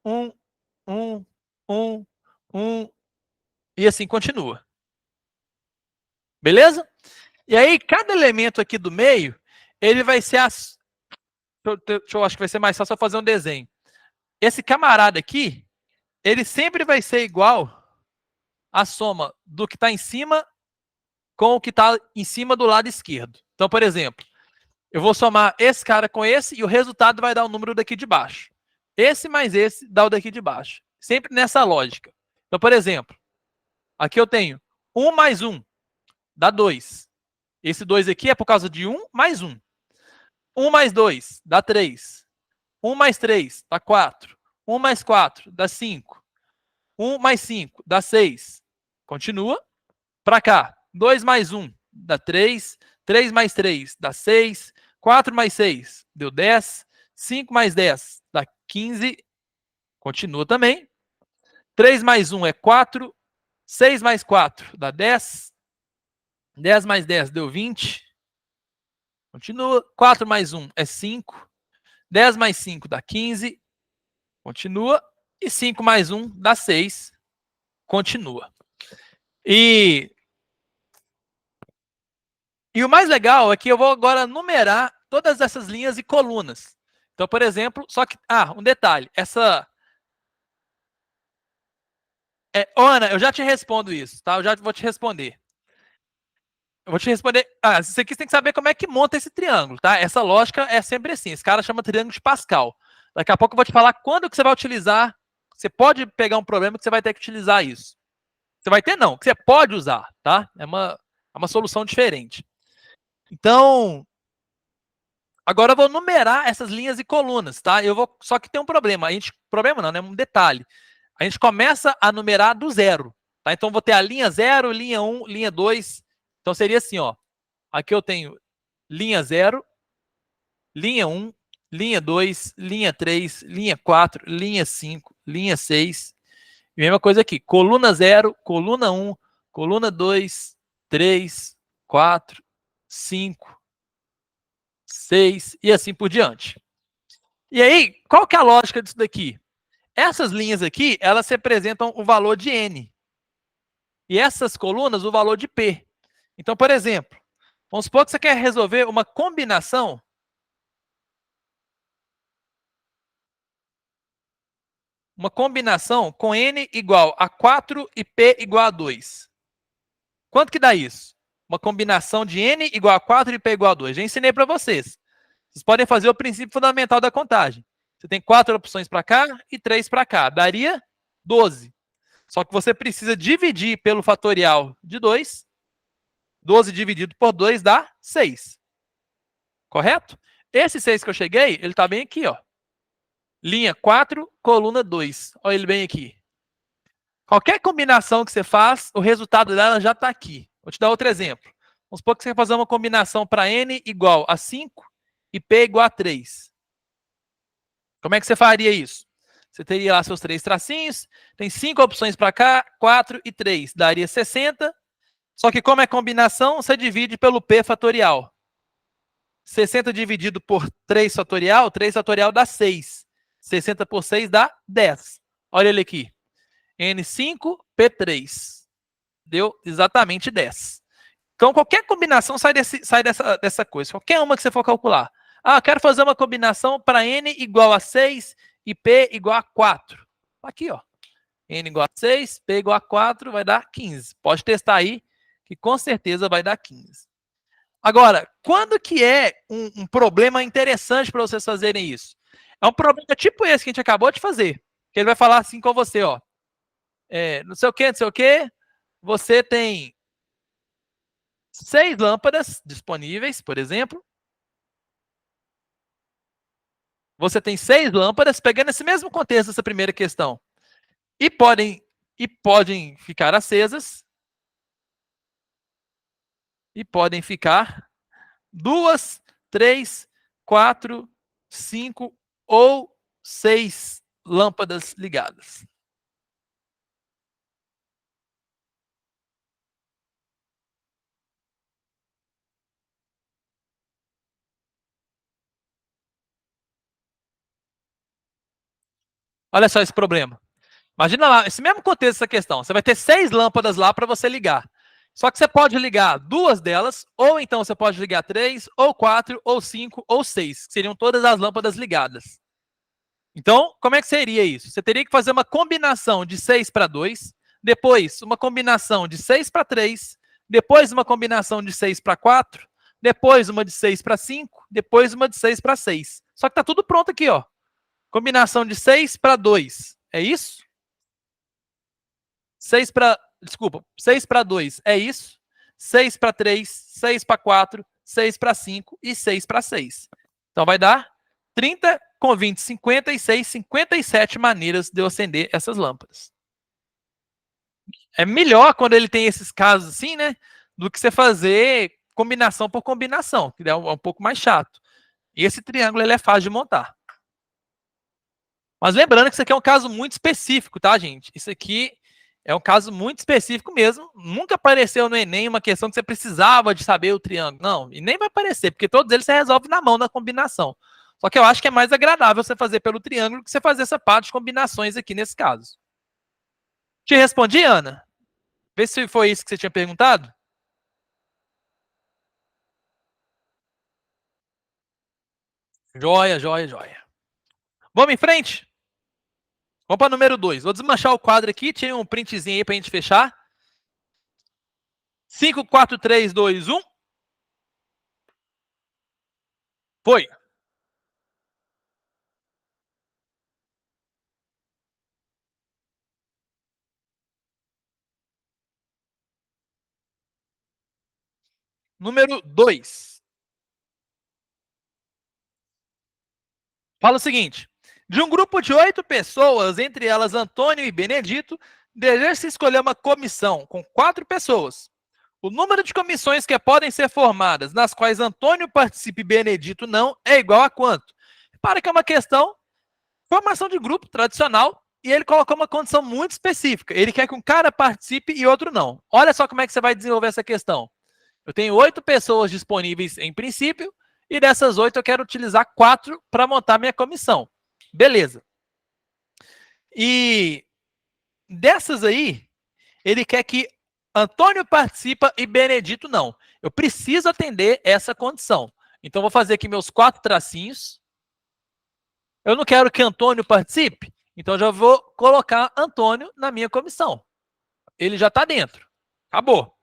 1, 1, 1, 1, e assim continua. Beleza? E aí, cada elemento aqui do meio, ele vai ser as... eu acho que vai ser mais fácil eu fazer um desenho. Esse camarada aqui, ele sempre vai ser igual à soma do que está em cima com o que está em cima do lado esquerdo. Então, por exemplo, eu vou somar esse cara com esse e o resultado vai dar o número daqui de baixo. Esse mais esse dá o daqui de baixo. Sempre nessa lógica. Então, por exemplo, aqui eu tenho 1 mais 1 dá 2. Esse 2 aqui é por causa de 1 mais 1. 1 mais 2 dá 3. 1 mais 3 dá 4. 1 mais 4 dá 5. 1 mais 5 dá 6. Continua. Para cá. 2 mais 1 dá 3. 3 mais 3 dá 6. 4 mais 6 deu 10. 5 mais 10 dá 15. Continua também. 3 mais 1 é 4. 6 mais 4 dá 10. 10 mais 10 deu 20. Continua. 4 mais 1 é 5. 10 mais 5 dá 15. Continua. E 5 mais 1 dá 6. Continua. E o mais legal é que eu vou agora numerar todas essas linhas e colunas. Então, por exemplo, só que... um detalhe. Essa... Ana, eu já te respondo isso, tá? Eu já vou te responder. Eu vou te responder... isso aqui você tem que saber como é que monta esse triângulo, tá? Essa lógica é sempre assim. Esse cara chama triângulo de Pascal. Daqui a pouco eu vou te falar quando que você vai utilizar. Você pode pegar um problema que você vai ter que utilizar isso. Você vai ter, não. Que você pode usar, tá? É uma solução diferente. Então... agora eu vou numerar essas linhas e colunas, tá? Só que tem um problema. Problema não, né? Um detalhe. A gente começa a numerar do zero, tá? Então, vou ter a linha 0, linha 1, linha 2. Então, seria assim, ó. Aqui eu tenho linha 0, linha 1, linha 2, linha 3, linha 4, linha 5, linha 6. E mesma coisa aqui. Coluna 0, coluna 1, coluna 2, 3, 4, 5, 6 e assim por diante. E aí, qual que é a lógica disso daqui? Essas linhas aqui, elas representam o valor de N. E essas colunas, o valor de P. Então, por exemplo, vamos supor que você quer resolver uma combinação com N igual a 4 e P igual a 2. Quanto que dá isso? Uma combinação de N igual a 4 e P igual a 2. Já ensinei para vocês. Vocês podem fazer o princípio fundamental da contagem. Você tem 4 opções para cá e 3 para cá. Daria 12. Só que você precisa dividir pelo fatorial de 2. 12 dividido por 2 dá 6. Correto? Esse 6 que eu cheguei, ele está bem aqui, ó. Linha 4, coluna 2. Olha ele bem aqui. Qualquer combinação que você faz, o resultado dela já está aqui. Vou te dar outro exemplo. Vamos supor que você quer fazer uma combinação para N igual a 5 e P igual a 3. Como é que você faria isso? Você teria lá seus 3 tracinhos, tem 5 opções para cá, 4 e 3. Daria 60. Só que como é combinação, você divide pelo P fatorial. 60 dividido por 3 fatorial dá 6. 60 por 6 dá 10. Olha ele aqui. N5, P3. Deu exatamente 10. Então, qualquer combinação sai dessa coisa. Qualquer uma que você for calcular. Eu quero fazer uma combinação para N igual a 6 e P igual a 4. Aqui, ó. N igual a 6, P igual a 4, vai dar 15. Pode testar aí, que com certeza vai dar 15. Agora, quando que é um problema interessante para vocês fazerem isso? É um problema tipo esse que a gente acabou de fazer. Que ele vai falar assim com você, ó. Não sei o que, não sei o que. Você tem 6 lâmpadas disponíveis, por exemplo. Você tem 6 lâmpadas, pegando esse mesmo contexto dessa primeira questão. E podem ficar acesas. E podem ficar 2, 3, 4, 5 ou 6 lâmpadas ligadas. Olha só esse problema. Imagina lá, esse mesmo contexto dessa questão. Você vai ter 6 lâmpadas lá para você ligar. Só que você pode ligar 2 delas, ou então você pode ligar 3, ou 4, ou 5, ou 6, que seriam todas as lâmpadas ligadas. Então, como é que seria isso? Você teria que fazer uma combinação de 6 para 2, depois uma combinação de 6 para 3, depois uma combinação de 6 para 4, depois uma de 6 para 5, depois uma de 6 para 6. Só que tá tudo pronto aqui, ó. Combinação de 6 para 2. É isso? 6 para, desculpa, 6 para 2 é isso? 6 para 3, 6 para 4, 6 para 5 e 6 para 6. Então vai dar 30 com 20, 56, 57 maneiras de eu acender essas lâmpadas. É melhor quando ele tem esses casos assim, né? Do que você fazer combinação por combinação, que é um pouco mais chato. E esse triângulo ele é fácil de montar. Mas lembrando que isso aqui é um caso muito específico, tá, gente? Isso aqui é um caso muito específico mesmo. Nunca apareceu no Enem uma questão que você precisava de saber o triângulo. Não, e nem vai aparecer, porque todos eles você resolve na mão, na combinação. Só que eu acho que é mais agradável você fazer pelo triângulo que você fazer essa parte de combinações aqui nesse caso. Te respondi, Ana? Vê se foi isso que você tinha perguntado. Joia, joia, joia. Vamos em frente? Vamos para o número 2. Vou desmanchar o quadro aqui, tirei um printzinho aí para a gente fechar. 5, 4, 3, 2, 1. Foi. Número 2. Fala o seguinte: de um grupo de 8 pessoas, entre elas Antônio e Benedito, deseja-se escolher uma comissão com 4 pessoas. O número de comissões que podem ser formadas, nas quais Antônio participe e Benedito não, é igual a quanto? Para que é uma questão, formação de grupo tradicional, e ele colocou uma condição muito específica. Ele quer que um cara participe e outro não. Olha só como é que você vai desenvolver essa questão. Eu tenho 8 pessoas disponíveis em princípio, e dessas 8 eu quero utilizar 4 para montar minha comissão. Beleza. E dessas aí, ele quer que Antônio participa e Benedito não. Eu preciso atender essa condição. Então, vou fazer aqui meus 4 tracinhos. Eu não quero que Antônio participe, então já vou colocar Antônio na minha comissão. Ele já está dentro. Acabou.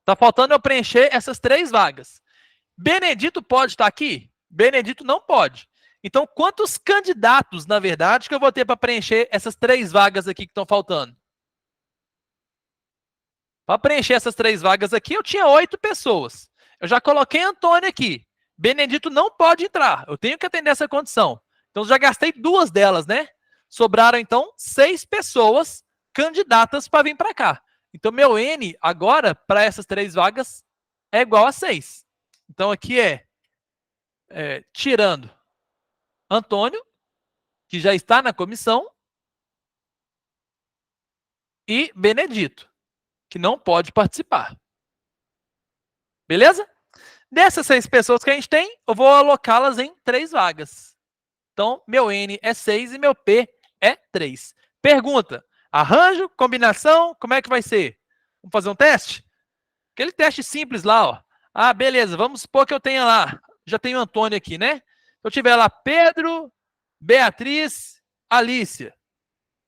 Está faltando eu preencher essas 3 vagas. Benedito pode estar aqui? Benedito não pode. Então, quantos candidatos, na verdade, que eu vou ter para preencher essas 3 vagas aqui que estão faltando? Para preencher essas 3 vagas aqui, eu tinha 8 pessoas. Eu já coloquei Antônio aqui. Benedito não pode entrar. Eu tenho que atender essa condição. Então, já gastei 2 delas, né? Sobraram, então, 6 pessoas candidatas para vir para cá. Então, meu N agora, para essas 3 vagas, é igual a 6. Então, aqui tirando Antônio, que já está na comissão, e Benedito, que não pode participar. Beleza? Dessas 6 pessoas que a gente tem, eu vou alocá-las em 3 vagas. Então, meu N é 6 e meu P é 3. Pergunta: arranjo, combinação, como é que vai ser? Vamos fazer um teste? Aquele teste simples lá, ó. Ah, beleza, vamos supor que eu tenha lá, já tenho o Antônio aqui, né? Se eu tiver lá Pedro, Beatriz, Alícia.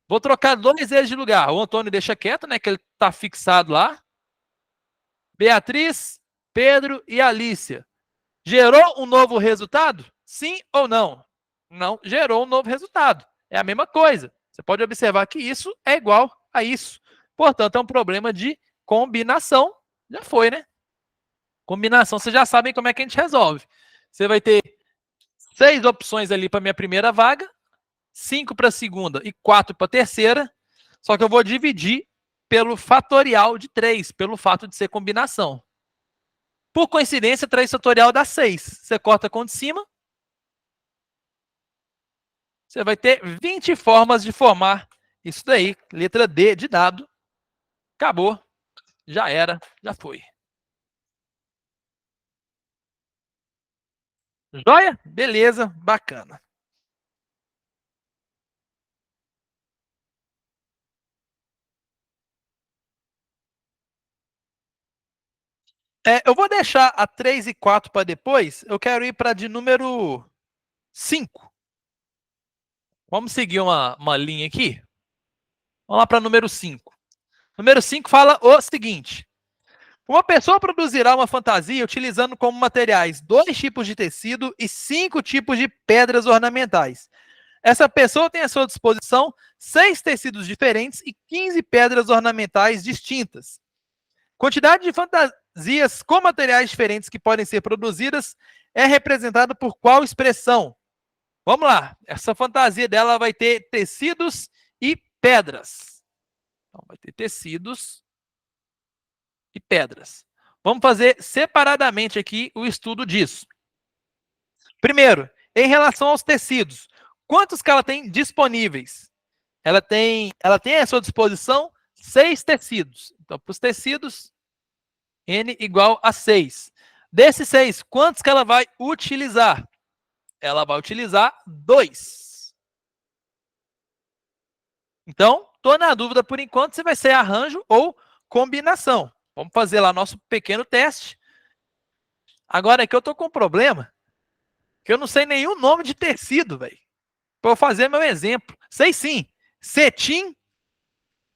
Vou trocar 2 deles de lugar. O Antônio deixa quieto, né? Que ele tá fixado lá. Beatriz, Pedro e Alícia. Gerou um novo resultado? Sim ou não? Não gerou um novo resultado. É a mesma coisa. Você pode observar que isso é igual a isso. Portanto, é um problema de combinação. Já foi, né? Combinação, vocês já sabem como é que a gente resolve. Você vai ter 6 opções ali para minha primeira vaga, 5 para a segunda e 4 para a terceira. Só que eu vou dividir pelo fatorial de 3, pelo fato de ser combinação. Por coincidência, 3 fatorial dá 6. Você corta com o de cima, você vai ter 20 formas de formar isso daí. Letra D de dado. Acabou. Já era. Já foi. Joia? Beleza. Bacana. Eu vou deixar a 3 e 4 para depois. Eu quero ir para de número 5. Vamos seguir uma linha aqui. Vamos lá para número 5. Número 5 fala o seguinte. Uma pessoa produzirá uma fantasia utilizando como materiais 2 tipos de tecido e 5 tipos de pedras ornamentais. Essa pessoa tem à sua disposição 6 tecidos diferentes e 15 pedras ornamentais distintas. Quantidade de fantasias com materiais diferentes que podem ser produzidas é representada por qual expressão? Vamos lá. Essa fantasia dela vai ter tecidos e pedras. Então, vai ter tecidos e pedras. Vamos fazer separadamente aqui o estudo disso. Primeiro, em relação aos tecidos, quantos que ela tem disponíveis? Ela tem à sua disposição 6 tecidos. Então, para os tecidos, N igual a 6. Desses 6, quantos que ela vai utilizar? Ela vai utilizar 2. Então, estou na dúvida por enquanto se vai ser arranjo ou combinação. Vamos fazer lá nosso pequeno teste. Agora aqui eu estou com um problema, que eu não sei nenhum nome de tecido, velho. Para eu fazer meu exemplo. Sei sim. Cetim.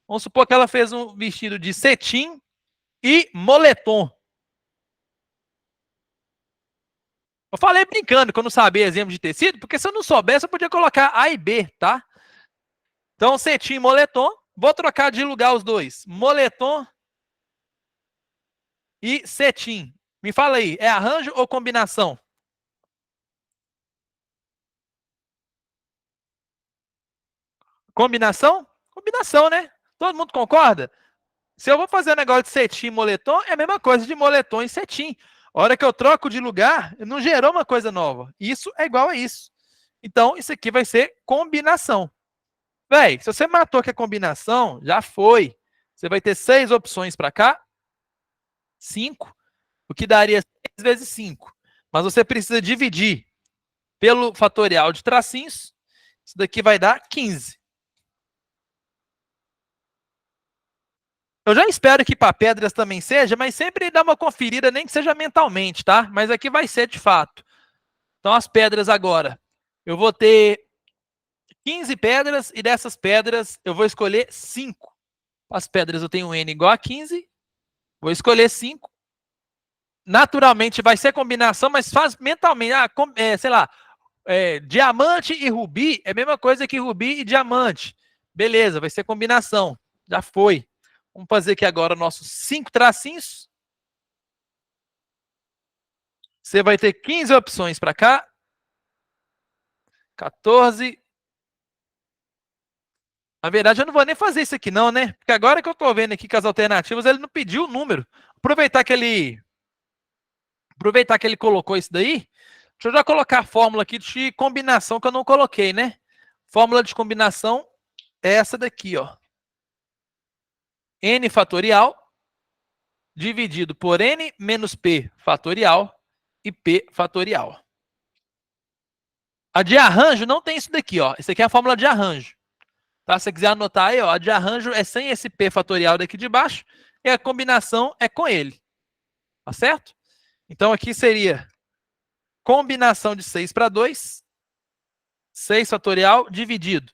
Vamos supor que ela fez um vestido de cetim e moletom. Eu falei brincando que eu não sabia exemplo de tecido, porque se eu não soubesse, eu podia colocar A e B, tá? Então, cetim e moletom. Vou trocar de lugar os dois. Moletom e cetim. Me fala aí, é arranjo ou combinação? Combinação? Combinação, né? Todo mundo concorda? Se eu vou fazer um negócio de cetim e moletom, é a mesma coisa de moletom e cetim. A hora que eu troco de lugar, não gerou uma coisa nova. Isso é igual a isso. Então, isso aqui vai ser combinação. Véi, se você matou que é combinação, já foi. Você vai ter 6 opções para cá, 5, o que daria 6 vezes 5. Mas você precisa dividir pelo fatorial de tracinhos. Isso daqui vai dar 15. Eu já espero que para pedras também seja, mas sempre dá uma conferida, nem que seja mentalmente, tá? Mas aqui vai ser de fato. Então, as pedras agora. Eu vou ter 15 pedras e dessas pedras eu vou escolher 5. As pedras eu tenho N igual a 15. Vou escolher 5. Naturalmente vai ser combinação, mas faz mentalmente. Sei lá, diamante e rubi é a mesma coisa que rubi e diamante. Beleza, vai ser combinação. Já foi. Vamos fazer aqui agora nossos 5 tracinhos. Você vai ter 15 opções para cá. 14. Na verdade, eu não vou nem fazer isso aqui não, né? Porque agora que eu estou vendo aqui que as alternativas, ele não pediu o número. Aproveitar que ele colocou isso daí, deixa eu já colocar a fórmula aqui de combinação que eu não coloquei, né? Fórmula de combinação é essa daqui, ó. N fatorial dividido por N menos P fatorial e P fatorial. A de arranjo não tem isso daqui, ó. Isso aqui é a fórmula de arranjo. Tá? Se você quiser anotar aí, ó, a de arranjo é sem esse P fatorial daqui de baixo e a combinação é com ele. Tá certo? Então aqui seria combinação de 6 para 2, 6 fatorial dividido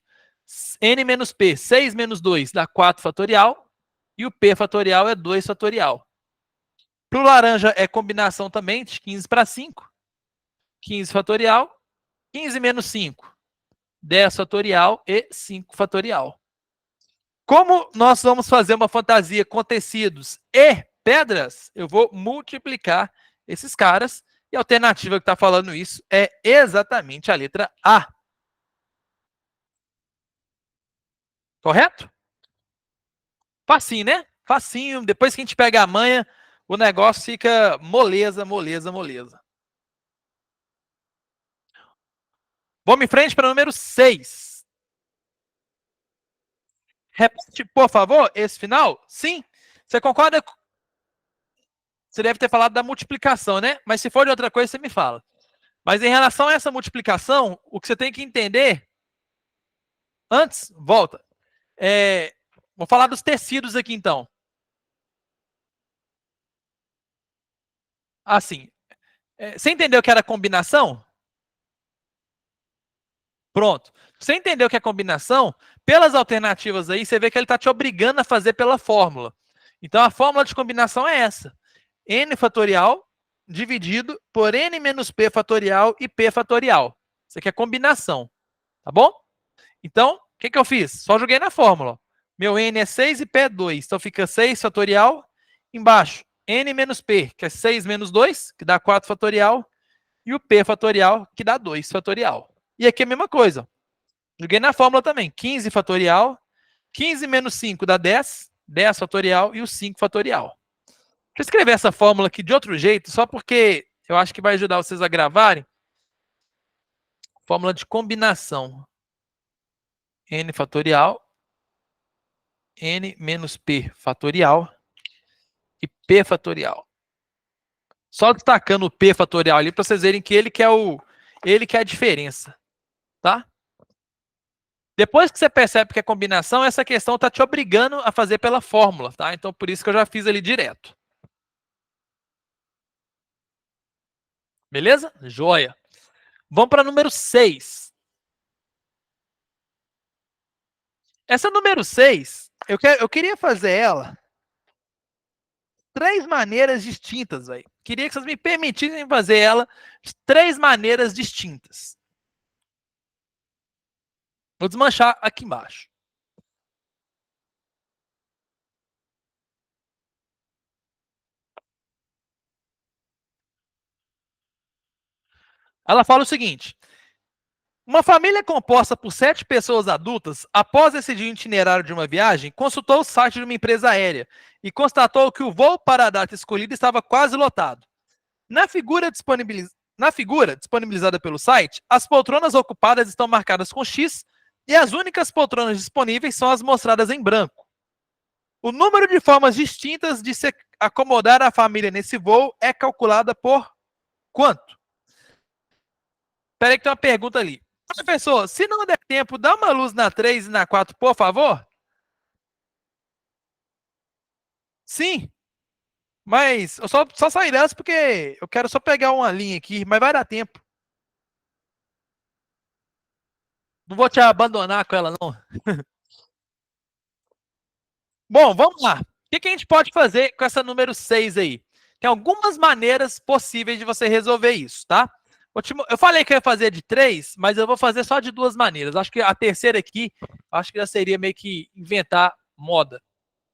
N menos P, 6 menos 2 dá 4 fatorial e o P fatorial é 2 fatorial. Para o laranja é combinação também de 15 para 5, 15 fatorial, 15 menos 5, 10 fatorial e 5 fatorial. Como nós vamos fazer uma fantasia com tecidos e pedras, eu vou multiplicar esses caras e a alternativa que está falando isso é exatamente a letra A. Correto? Facinho, né? Facinho. Depois que a gente pega a manha, o negócio fica moleza, moleza, moleza. Vamos em frente para o número 6. Repete, por favor, esse final? Sim. Você concorda? Você deve ter falado da multiplicação, né? Mas se for de outra coisa, você me fala. Mas em relação a essa multiplicação, o que você tem que entender... Antes, volta. Vou falar dos tecidos aqui, então. assim, você entendeu que era combinação? Pronto. Você entendeu que é combinação? Pelas alternativas aí, você vê que ele está te obrigando a fazer pela fórmula. Então, a fórmula de combinação é essa. N fatorial dividido por N menos P fatorial e P fatorial. Isso aqui é combinação, tá bom? Então, o que eu fiz? Só joguei na fórmula. Meu N é 6 e P é 2. Então, fica 6 fatorial. Embaixo, N menos P, que é 6 menos 2, que dá 4 fatorial. E o P fatorial, que dá 2 fatorial. E aqui é a mesma coisa. Joguei na fórmula também. 15 fatorial. 15 menos 5 dá 10. 10 fatorial e o 5 fatorial. Deixa eu escrever essa fórmula aqui de outro jeito, só porque eu acho que vai ajudar vocês a gravarem. Fórmula de combinação. N fatorial. N menos P fatorial. E P fatorial. Só destacando o P fatorial ali para vocês verem que ele que é a diferença. Tá? Depois que você percebe que é combinação, essa questão está te obrigando a fazer pela fórmula, tá? Então, por isso que eu já fiz ali direto. Beleza? Joia. Vamos para número 6. Essa número 6, eu queria fazer ela de 3 maneiras distintas, velho. Queria que vocês me permitissem fazer ela de 3 maneiras distintas. Vou desmanchar aqui embaixo. Ela fala o seguinte: uma família composta por 7 pessoas adultas, após decidir o itinerário de uma viagem, consultou o site de uma empresa aérea e constatou que o voo para a data escolhida estava quase lotado. Na figura disponibilizada pelo site, as poltronas ocupadas estão marcadas com X e as únicas poltronas disponíveis são as mostradas em branco. O número de formas distintas de se acomodar a família nesse voo é calculada por quanto? Espera aí que tem uma pergunta ali. Professor, se não der tempo, dá uma luz na 3 e na 4, por favor? Sim, mas eu só saí dessa porque eu quero só pegar uma linha aqui, mas vai dar tempo. Não vou te abandonar com ela, não. Bom, vamos lá. O que a gente pode fazer com essa número 6 aí? Tem algumas maneiras possíveis de você resolver isso, tá? Eu falei que eu ia fazer de 3, mas eu vou fazer só de 2 maneiras. Acho que a terceira aqui, acho que já seria meio que inventar moda.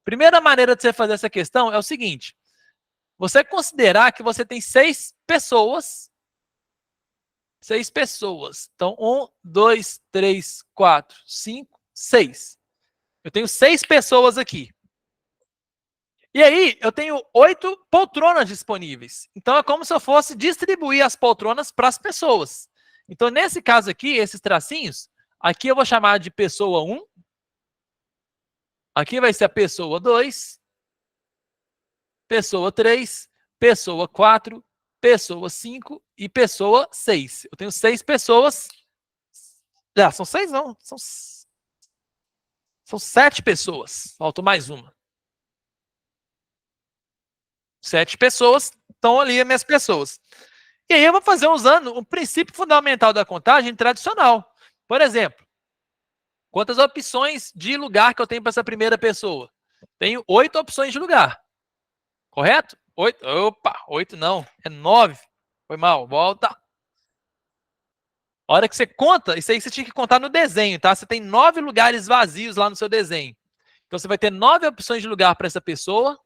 Primeira maneira de você fazer essa questão é o seguinte: você considerar que você tem 6 pessoas. 6 pessoas. Então, 1, 2, 3, 4, 5, 6. Eu tenho 6 pessoas aqui. E aí, eu tenho 8 poltronas disponíveis. Então, é como se eu fosse distribuir as poltronas para as pessoas. Então, nesse caso aqui, esses tracinhos, aqui eu vou chamar de pessoa 1. Aqui vai ser a pessoa 2. Pessoa 3. Pessoa 4. Pessoa 5 e pessoa 6. Eu tenho 6 pessoas. Ah, são 6 não. São 7 pessoas. Faltou mais uma. 7 pessoas, estão ali as minhas pessoas. E aí eu vou fazer usando o princípio fundamental da contagem tradicional. Por exemplo, quantas opções de lugar que eu tenho para essa primeira pessoa? Tenho 8 opções de lugar. Correto? 8. Opa, 8 não, é 9. Foi mal, volta. A hora que você conta, isso aí você tinha que contar no desenho, tá? Você tem 9 lugares vazios lá no seu desenho. Então você vai ter 9 opções de lugar para essa pessoa.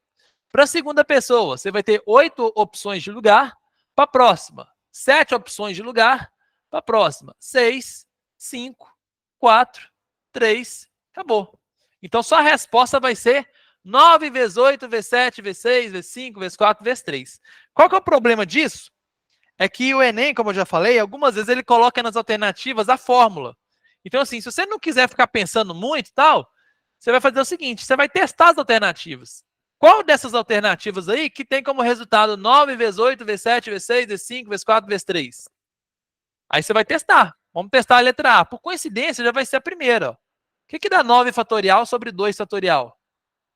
Para a segunda pessoa, você vai ter 8 opções de lugar. Para a próxima, 7 opções de lugar. Para a próxima, 6, 5, 4, 3, acabou. Então, sua resposta vai ser 9 vezes 8, vezes 7, vezes 6, vezes 5, vezes 4, vezes 3. Qual que é o problema disso? É que o Enem, como eu já falei, algumas vezes ele coloca nas alternativas a fórmula. Então, assim, se você não quiser ficar pensando muito e tal, você vai fazer o seguinte, você vai testar as alternativas. Qual dessas alternativas aí que tem como resultado 9 vezes 8, vezes 7, vezes 6, vezes 5, vezes 4, vezes 3? Aí você vai testar. Vamos testar a letra A. Por coincidência, já vai ser a primeira. Ó. O que dá 9 fatorial sobre 2 fatorial?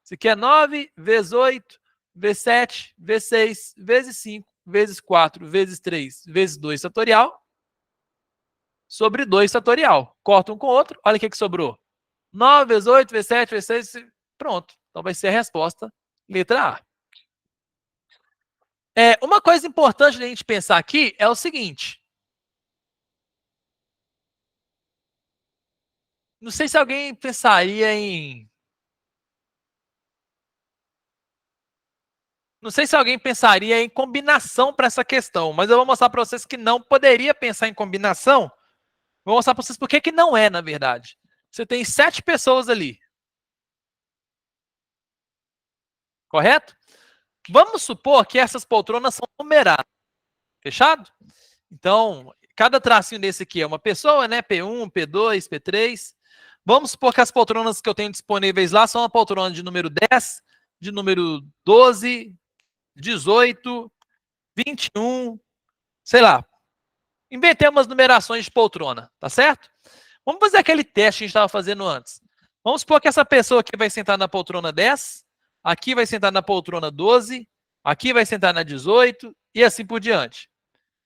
Isso aqui é 9 vezes 8, vezes 7, vezes 6, vezes 5, vezes 4 vezes 3 vezes 2 fatorial sobre 2 fatorial. Corta um com o outro, olha o que sobrou. 9 vezes 8 vezes 7 vezes 6, pronto. Então vai ser a resposta, letra A. Uma coisa importante da gente pensar aqui é o seguinte. Não sei se alguém pensaria em... Não sei se alguém pensaria em combinação para essa questão, mas eu vou mostrar para vocês que não poderia pensar em combinação. Vou mostrar para vocês por que não é, na verdade. Você tem 7 pessoas ali. Correto? Vamos supor que essas poltronas são numeradas. Fechado? Então, cada tracinho desse aqui é uma pessoa, né? P1, P2, P3. Vamos supor que as poltronas que eu tenho disponíveis lá são a poltrona de número 10, de número 12, 18, 21, sei lá. Inventei umas numerações de poltrona, tá certo? Vamos fazer aquele teste que a gente estava fazendo antes. Vamos supor que essa pessoa aqui vai sentar na poltrona 10, aqui vai sentar na poltrona 12, aqui vai sentar na 18 e assim por diante.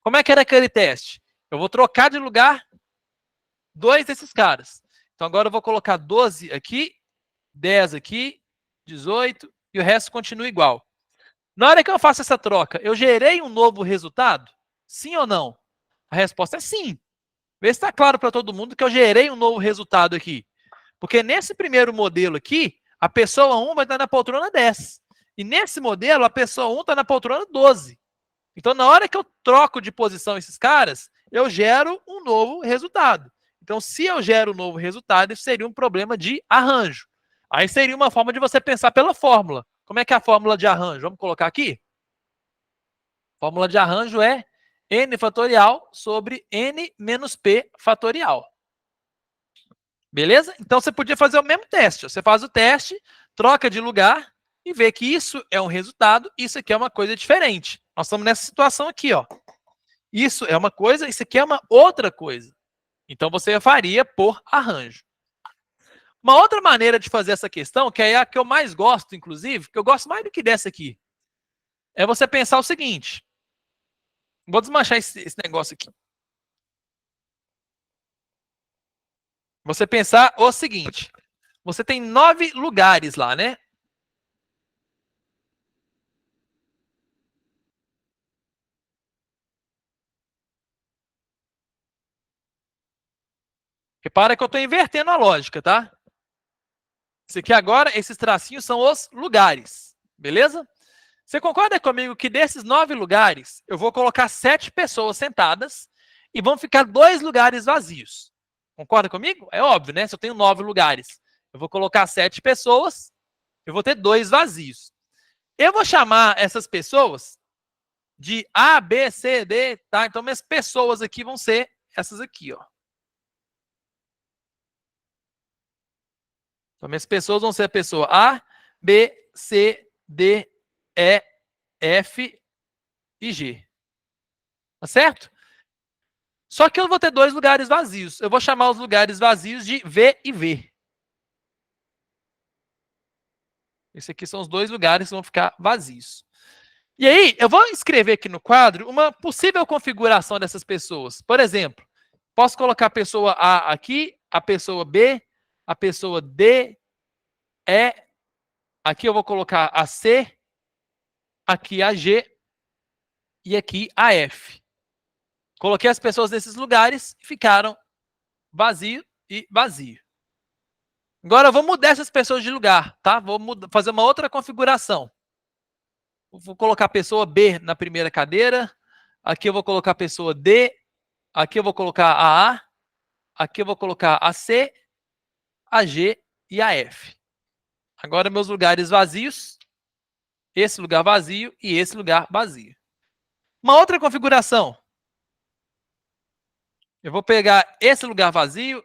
Como é que era aquele teste? Eu vou trocar de lugar 2 desses caras. Então agora eu vou colocar 12 aqui, 10 aqui, 18 e o resto continua igual. Na hora que eu faço essa troca, eu gerei um novo resultado? Sim ou não? A resposta é sim. Vê se está claro para todo mundo que eu gerei um novo resultado aqui. Porque nesse primeiro modelo aqui, a pessoa 1 vai estar na poltrona 10. E nesse modelo, a pessoa 1 está na poltrona 12. Então, na hora que eu troco de posição esses caras, eu gero um novo resultado. Então, se eu gero um novo resultado, isso seria um problema de arranjo. Aí seria uma forma de você pensar pela fórmula. Como é que é a fórmula de arranjo? Vamos colocar aqui? A fórmula de arranjo é n fatorial sobre n menos p fatorial. Beleza? Então, você podia fazer o mesmo teste. Você faz o teste, troca de lugar e vê que isso é um resultado, isso aqui é uma coisa diferente. Nós estamos nessa situação aqui, ó. Isso é uma coisa, isso aqui é uma outra coisa. Então, você faria por arranjo. Uma outra maneira de fazer essa questão, que é a que eu mais gosto, inclusive, que eu gosto mais do que dessa aqui, é você pensar o seguinte. Vou desmanchar esse negócio aqui. Você pensar o seguinte. Você tem 9 lugares lá, né? Repara que eu estou invertendo a lógica, tá? Isso aqui agora, esses tracinhos são os lugares, beleza? Você concorda comigo que desses 9 lugares, eu vou colocar 7 pessoas sentadas e vão ficar 2 lugares vazios? Concorda comigo? É óbvio, né? Se eu tenho 9 lugares, eu vou colocar 7 pessoas, eu vou ter 2 vazios. Eu vou chamar essas pessoas de A, B, C, D, tá? Então, minhas pessoas aqui vão ser essas aqui, ó. Então, minhas pessoas vão ser a pessoa A, B, C, D, E, F e G. Tá certo? Só que eu vou ter 2 lugares vazios. Eu vou chamar os lugares vazios de V e V. Esses aqui são os 2 lugares que vão ficar vazios. E aí, eu vou escrever aqui no quadro uma possível configuração dessas pessoas. Por exemplo, posso colocar a pessoa A aqui, a pessoa B, a pessoa D, E. Aqui eu vou colocar a C, aqui a G e aqui a F. Coloquei as pessoas nesses lugares e ficaram vazio e vazio. Agora eu vou mudar essas pessoas de lugar, tá? Vou fazer uma outra configuração. Vou colocar a pessoa B na primeira cadeira. Aqui eu vou colocar a pessoa D. Aqui eu vou colocar a A. Aqui eu vou colocar a C, a G e a F. Agora meus lugares vazios. Esse lugar vazio e esse lugar vazio. Uma outra configuração. Eu vou pegar esse lugar vazio,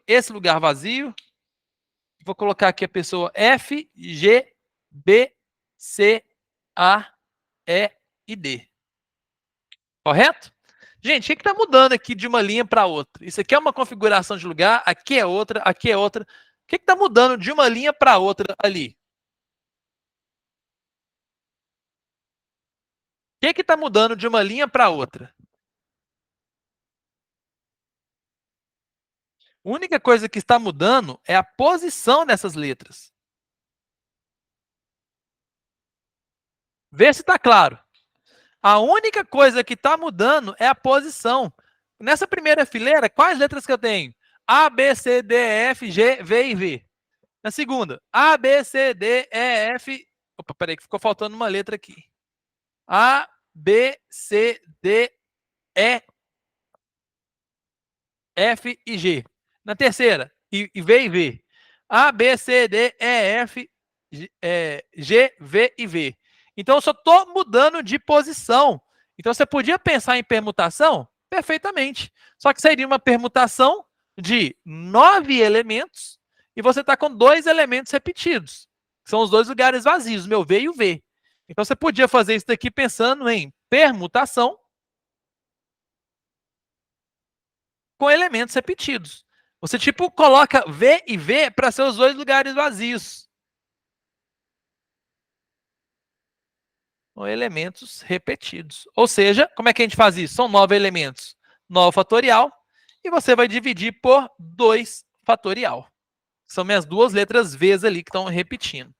vou colocar aqui a pessoa F, G, B, C, A, E e D. Correto? Gente, o que está mudando aqui de uma linha para outra? Isso aqui é uma configuração de lugar, aqui é outra, aqui é outra. O que está mudando de uma linha para outra ali? que está mudando de uma linha para outra? A única coisa que está mudando é a posição dessas letras. Vê se está claro. A única coisa que está mudando é a posição. Nessa primeira fileira, quais letras que eu tenho? A, B, C, D, E, F, G, V e V. Na segunda, A, B, C, D, E, F... Opa, peraí, que ficou faltando uma letra aqui. A, B, C, D, E, F e G. Na terceira, V e V. A, B, C, D, E, F, G, V e V. Então, eu só estou mudando de posição. Então, você podia pensar em permutação? Perfeitamente. Só que seria uma permutação de 9 elementos e você está com 2 elementos repetidos. São os 2 lugares vazios, o meu V e o V. Então, você podia fazer isso daqui pensando em permutação com elementos repetidos. Você, tipo, coloca V e V para ser os 2 lugares vazios. Com elementos repetidos. Ou seja, como é que a gente faz isso? São 9 elementos. 9 fatorial. E você vai dividir por 2 fatorial. São minhas duas letras V's ali que estão repetindo.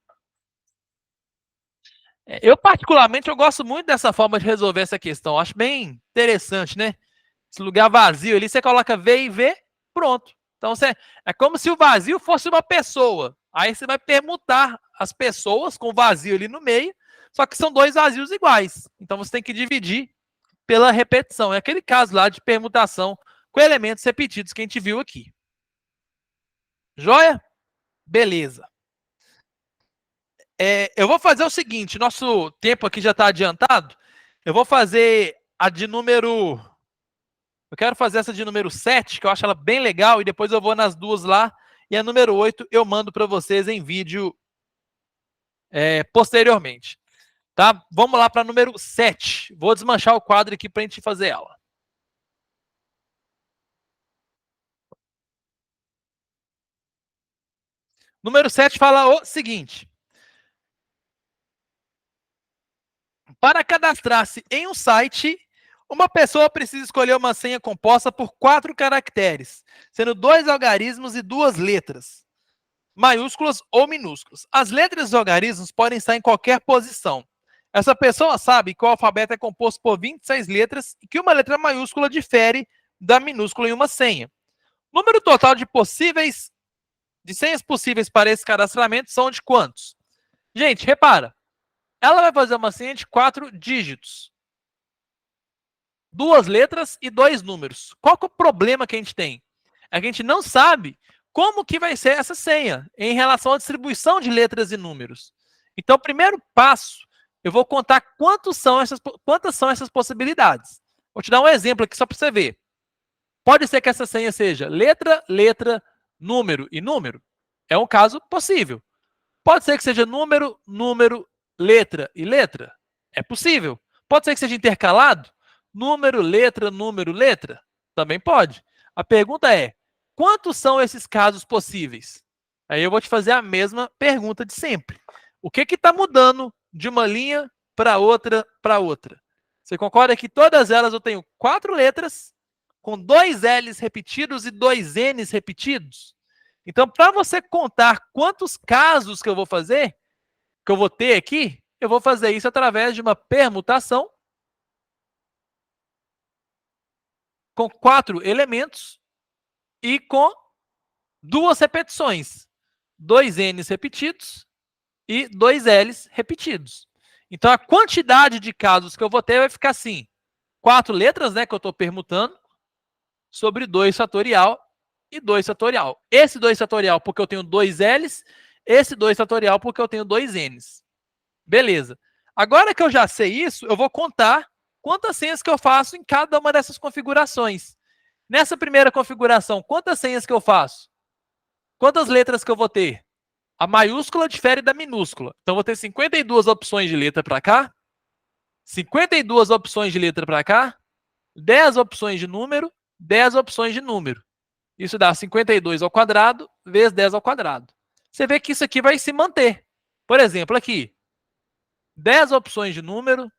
Eu, particularmente, eu gosto muito dessa forma de resolver essa questão. Eu acho bem interessante, né? Esse lugar vazio ali, você coloca V e V, pronto. Então, é como se o vazio fosse uma pessoa. Aí você vai permutar as pessoas com vazio ali no meio, só que são 2 vazios iguais. Então, você tem que dividir pela repetição. É aquele caso lá de permutação com elementos repetidos que a gente viu aqui. Joia? Beleza. Eu vou fazer o seguinte, nosso tempo aqui já está adiantado. Eu vou fazer a de número... Eu quero fazer essa de número 7, que eu acho ela bem legal, e depois eu vou nas duas lá. E a número 8 eu mando para vocês em vídeo posteriormente. Tá? Vamos lá para a número 7. Vou desmanchar o quadro aqui para a gente fazer ela. Número 7 fala o seguinte. Para cadastrar-se em um site, uma pessoa precisa escolher uma senha composta por 4 caracteres, sendo 2 algarismos e 2 letras, maiúsculas ou minúsculas. As letras dos algarismos podem estar em qualquer posição. Essa pessoa sabe que o alfabeto é composto por 26 letras e que uma letra maiúscula difere da minúscula em uma senha. O número total de senhas possíveis para esse cadastramento são de quantos? Gente, repara. Ela vai fazer uma senha de 4 dígitos. 2 letras e 2 números. Qual que é o problema que a gente tem? A gente não sabe como que vai ser essa senha em relação à distribuição de letras e números. Então, o primeiro passo, eu vou contar quantas são essas possibilidades. Vou te dar um exemplo aqui só para você ver. Pode ser que essa senha seja letra, letra, número e número. É um caso possível. Pode ser que seja número, número, letra e letra. É possível. Pode ser que seja intercalado. Número, letra. Também pode. A pergunta é, quantos são esses casos possíveis? Aí eu vou te fazer a mesma pergunta de sempre. O que está mudando de uma linha para outra para outra? Você concorda que todas elas eu tenho 4 letras, com 2 L's repetidos e 2 N's repetidos? Então, para você contar quantos casos que eu vou fazer, que eu vou ter aqui, eu vou fazer isso através de uma permutação com 4 elementos e com 2 repetições. 2 N's repetidos e 2 L's repetidos. Então, a quantidade de casos que eu vou ter vai ficar assim. 4 letras, né, que eu estou permutando, sobre 2 fatorial e 2 fatorial. Esse 2 fatorial porque eu tenho 2 L's, esse 2 fatorial porque eu tenho 2 N's. Beleza. Agora que eu já sei isso, eu vou contar quantas senhas que eu faço em cada uma dessas configurações. Nessa primeira configuração, quantas senhas que eu faço? Quantas letras que eu vou ter? A maiúscula difere da minúscula. Então, eu vou ter 52 opções de letra para cá, 52 opções de letra para cá, 10 opções de número, 10 opções de número. Isso dá 52 ao quadrado vezes 10 ao quadrado. Você vê que isso aqui vai se manter. Por exemplo, aqui, 10 opções de número,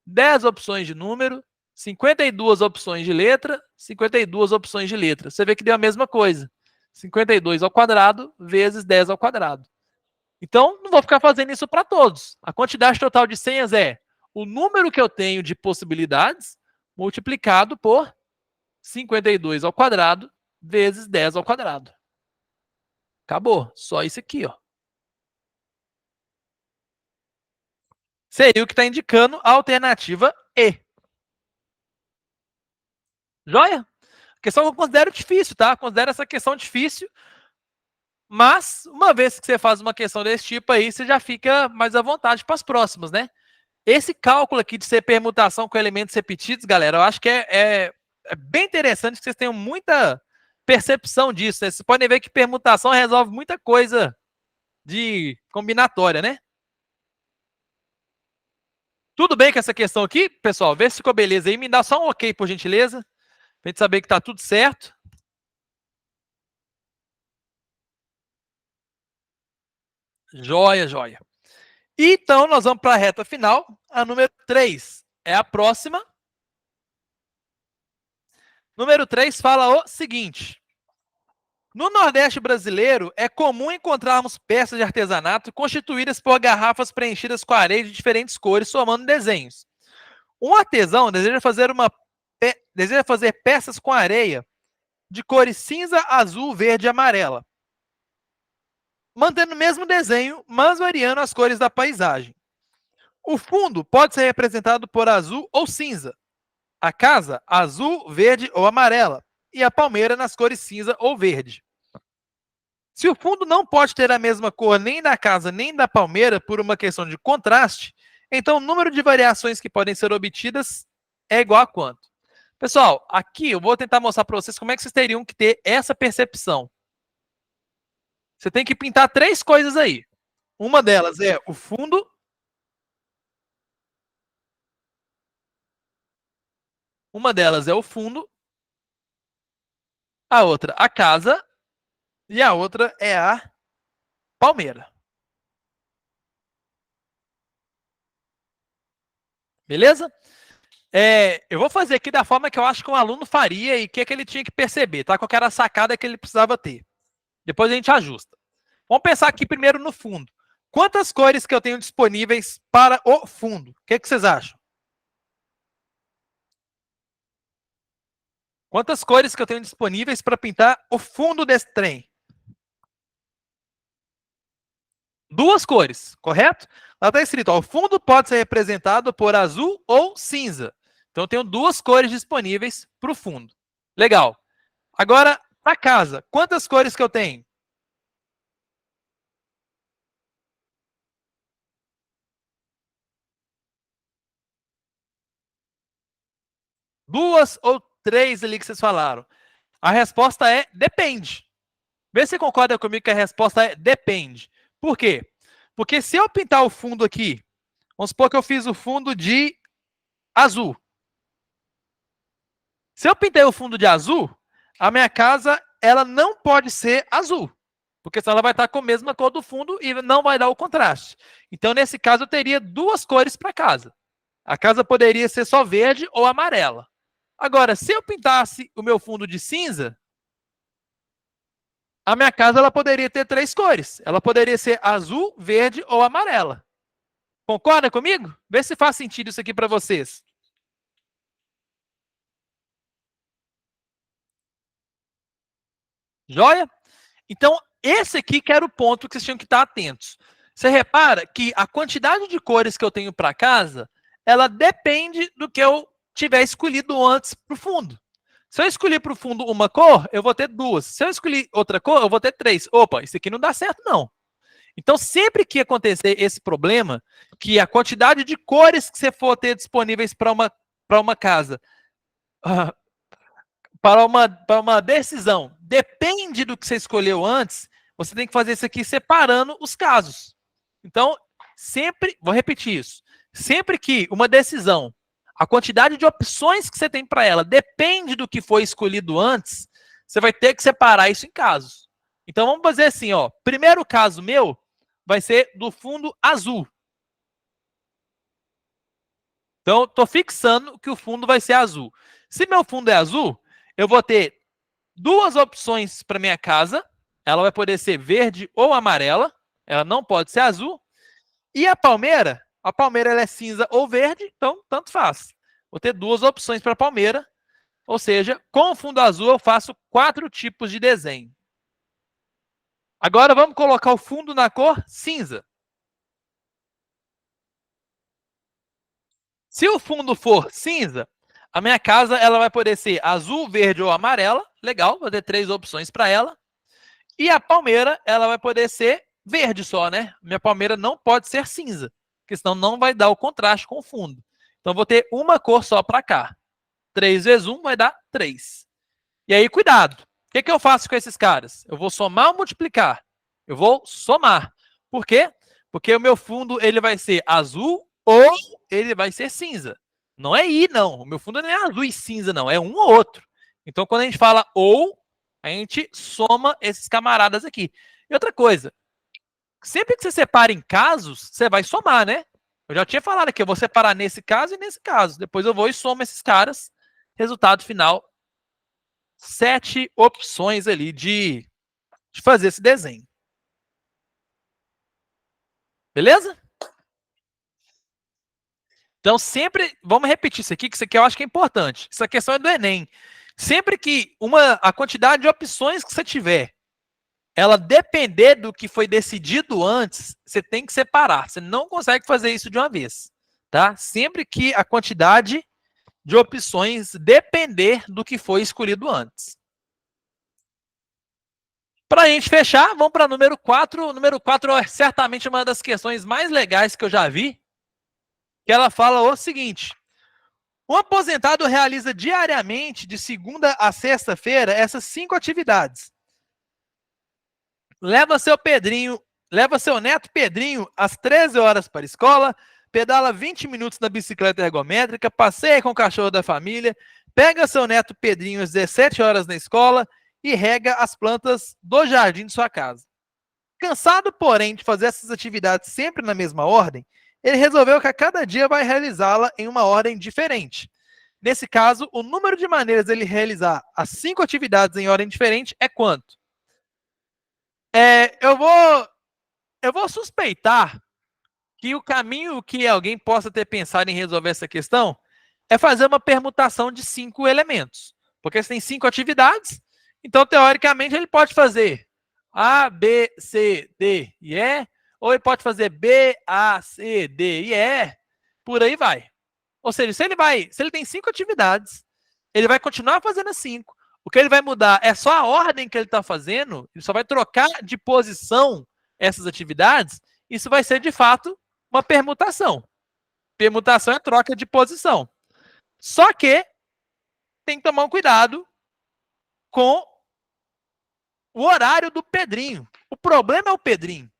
10 opções de número, 52 opções de letra, 52 opções de letra. Você vê que deu a mesma coisa. 52 ao quadrado vezes 10 ao quadrado. Então, não vou ficar fazendo isso para todos. A quantidade total de senhas é o número que eu tenho de possibilidades multiplicado por 52 ao quadrado vezes 10 ao quadrado. Acabou. Só isso aqui, ó. Seria o que está indicando a alternativa E. Joia? Questão que eu considero difícil, tá? Considero essa questão difícil, mas uma vez que você faz uma questão desse tipo aí, você já fica mais à vontade para as próximas, né? Esse cálculo aqui de ser permutação com elementos repetidos, galera, eu acho que é bem interessante que vocês tenham muita percepção disso. Né? Vocês podem ver que permutação resolve muita coisa de combinatória, né? Tudo bem com essa questão aqui, pessoal? Vê se ficou beleza aí. Me dá só um ok, por gentileza, pra gente saber que tá tudo certo. Joia, joia. Então, nós vamos para a reta final. A número 3 é a próxima. Número 3 fala o seguinte. No Nordeste brasileiro, é comum encontrarmos peças de artesanato constituídas por garrafas preenchidas com areia de diferentes cores, formando desenhos. Um artesão deseja fazer peças com areia de cores cinza, azul, verde e amarela, mantendo o mesmo desenho, mas variando as cores da paisagem. O fundo pode ser representado por azul ou cinza, a casa azul, verde ou amarela, e a palmeira nas cores cinza ou verde. Se o fundo não pode ter a mesma cor nem da casa nem da palmeira por uma questão de contraste, então o número de variações que podem ser obtidas é igual a quanto? Pessoal, aqui eu vou tentar mostrar para vocês como é que vocês teriam que ter essa percepção. Você tem que pintar 3 coisas aí. Uma delas é o fundo. Uma delas é o fundo. A outra, a casa. E a outra é a palmeira. Beleza? Eu vou fazer aqui da forma que eu acho que um aluno faria e o que ele tinha que perceber, tá? Qual era a sacada que ele precisava ter. Depois a gente ajusta. Vamos pensar aqui primeiro no fundo. Quantas cores que eu tenho disponíveis para o fundo? O que vocês acham? Quantas cores que eu tenho disponíveis para pintar o fundo desse trem? 2 cores, correto? Lá está escrito, ó, o fundo pode ser representado por azul ou cinza. Então, eu tenho 2 cores disponíveis para o fundo. Legal. Agora, a casa. Quantas cores que eu tenho? 2 ou 3 ali que vocês falaram? A resposta é depende. Vê se você concorda comigo que a resposta é depende. Por quê? Porque se eu pintar o fundo aqui, vamos supor que eu fiz o fundo de azul. Se eu pintei o fundo de azul, a minha casa ela não pode ser azul, porque senão ela vai estar com a mesma cor do fundo e não vai dar o contraste. Então, nesse caso, eu teria 2 cores para casa. A casa poderia ser só verde ou amarela. Agora, se eu pintasse o meu fundo de cinza, a minha casa ela poderia ter 3 cores. Ela poderia ser azul, verde ou amarela. Concorda comigo? Vê se faz sentido isso aqui para vocês. Joia? Então, esse aqui que era o ponto que vocês tinham que estar atentos. Você repara que a quantidade de cores que eu tenho para casa, ela depende do que eu tiver escolhido antes para o fundo. Se eu escolher para o fundo uma cor, eu vou ter 2. Se eu escolher outra cor, eu vou ter 3. Opa, isso aqui não dá certo, não. Então, sempre que acontecer esse problema, que a quantidade de cores que você for ter disponíveis para uma casa, para uma decisão, depende do que você escolheu antes, você tem que fazer isso aqui separando os casos. Então, sempre, vou repetir isso, sempre que uma decisão, a quantidade de opções que você tem para ela depende do que foi escolhido antes, você vai ter que separar isso em casos. Então, vamos fazer assim, ó. Primeiro caso meu vai ser do fundo azul. Então, eu estou fixando que o fundo vai ser azul. Se meu fundo é azul, eu vou ter duas opções para minha casa. Ela vai poder ser verde ou amarela. Ela não pode ser azul. E a palmeira ela é cinza ou verde, então tanto faz. Vou ter duas opções para a palmeira. Ou seja, com o fundo azul eu faço 4 tipos de desenho. Agora vamos colocar o fundo na cor cinza. Se o fundo for cinza, a minha casa ela vai poder ser azul, verde ou amarela. Legal, vou ter 3 opções para ela. E a palmeira ela vai poder ser verde só, né? Minha palmeira não pode ser cinza, porque senão não vai dar o contraste com o fundo. Então vou ter uma cor só para cá. 3 vezes 1 vai dar 3. E aí, cuidado. O que eu faço com esses caras? Eu vou somar ou multiplicar? Eu vou somar. Por quê? Porque o meu fundo ele vai ser azul ou ele vai ser cinza. Não é I, não. O meu fundo não é azul e cinza, não. É um ou outro. Então, quando a gente fala ou, a gente soma esses camaradas aqui. E outra coisa, sempre que você separa em casos, você vai somar, né? Eu já tinha falado aqui, eu vou separar nesse caso e nesse caso. Depois eu vou e somo esses caras. Resultado final, 7 opções ali de fazer esse desenho. Beleza? Então, sempre, vamos repetir isso aqui, que isso aqui eu acho que é importante. Essa questão é do Enem. Sempre que a quantidade de opções que você tiver, ela depender do que foi decidido antes, você tem que separar. Você não consegue fazer isso de uma vez. Tá? Sempre que a quantidade de opções depender do que foi escolhido antes. Para a gente fechar, vamos para número 4. O número 4 é certamente uma das questões mais legais que eu já vi, que ela fala o seguinte: o aposentado realiza diariamente, de segunda a sexta-feira, essas 5 atividades. Leva seu neto Pedrinho às 13 horas para a escola, pedala 20 minutos na bicicleta ergométrica, passeia com o cachorro da família, pega seu neto Pedrinho às 17 horas na escola e rega as plantas do jardim de sua casa. Cansado, porém, de fazer essas atividades sempre na mesma ordem, ele resolveu que a cada dia vai realizá-la em uma ordem diferente. Nesse caso, o número de maneiras dele realizar as 5 atividades em ordem diferente é quanto? Eu vou suspeitar que o caminho que alguém possa ter pensado em resolver essa questão é fazer uma permutação de 5 elementos. Porque você tem 5 atividades, então, teoricamente, ele pode fazer A, B, C, D e E, ou ele pode fazer B, A, C, D e E, por aí vai. Ou seja, se ele tem 5 atividades, ele vai continuar fazendo as 5. O que ele vai mudar é só a ordem que ele está fazendo, ele só vai trocar de posição essas atividades. Isso vai ser, de fato, uma permutação. Permutação é troca de posição. Só que tem que tomar um cuidado com o horário do Pedrinho. O problema é o Pedrinho.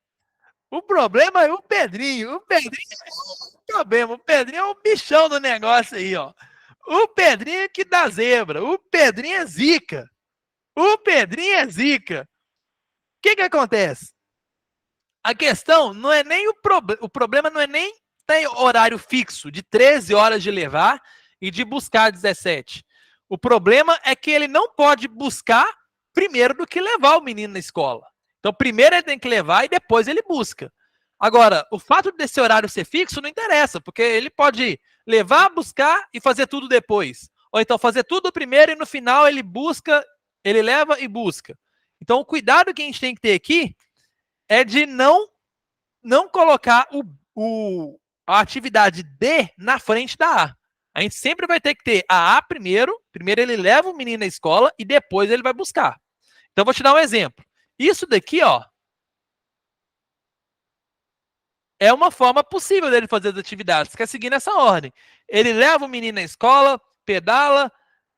O problema é o Pedrinho. O Pedrinho é o problema. O Pedrinho é o bichão do negócio aí, ó. O Pedrinho que dá zebra. O Pedrinho é zica. O Pedrinho é zica. O que acontece? A questão não é nem o problema não é nem ter horário fixo de 13 horas de levar e de buscar 17. O problema é que ele não pode buscar primeiro do que levar o menino na escola. Então, primeiro ele tem que levar e depois ele busca. Agora, o fato desse horário ser fixo não interessa, porque ele pode levar, buscar e fazer tudo depois. Ou então fazer tudo primeiro e no final ele busca, ele leva e busca. Então, o cuidado que a gente tem que ter aqui é de não colocar a atividade D na frente da A. A gente sempre vai ter que ter a A primeiro ele leva o menino na escola e depois ele vai buscar. Então, vou te dar um exemplo. Isso daqui, ó, é uma forma possível dele fazer as atividades, que é seguir nessa ordem. Ele leva o menino na escola, pedala,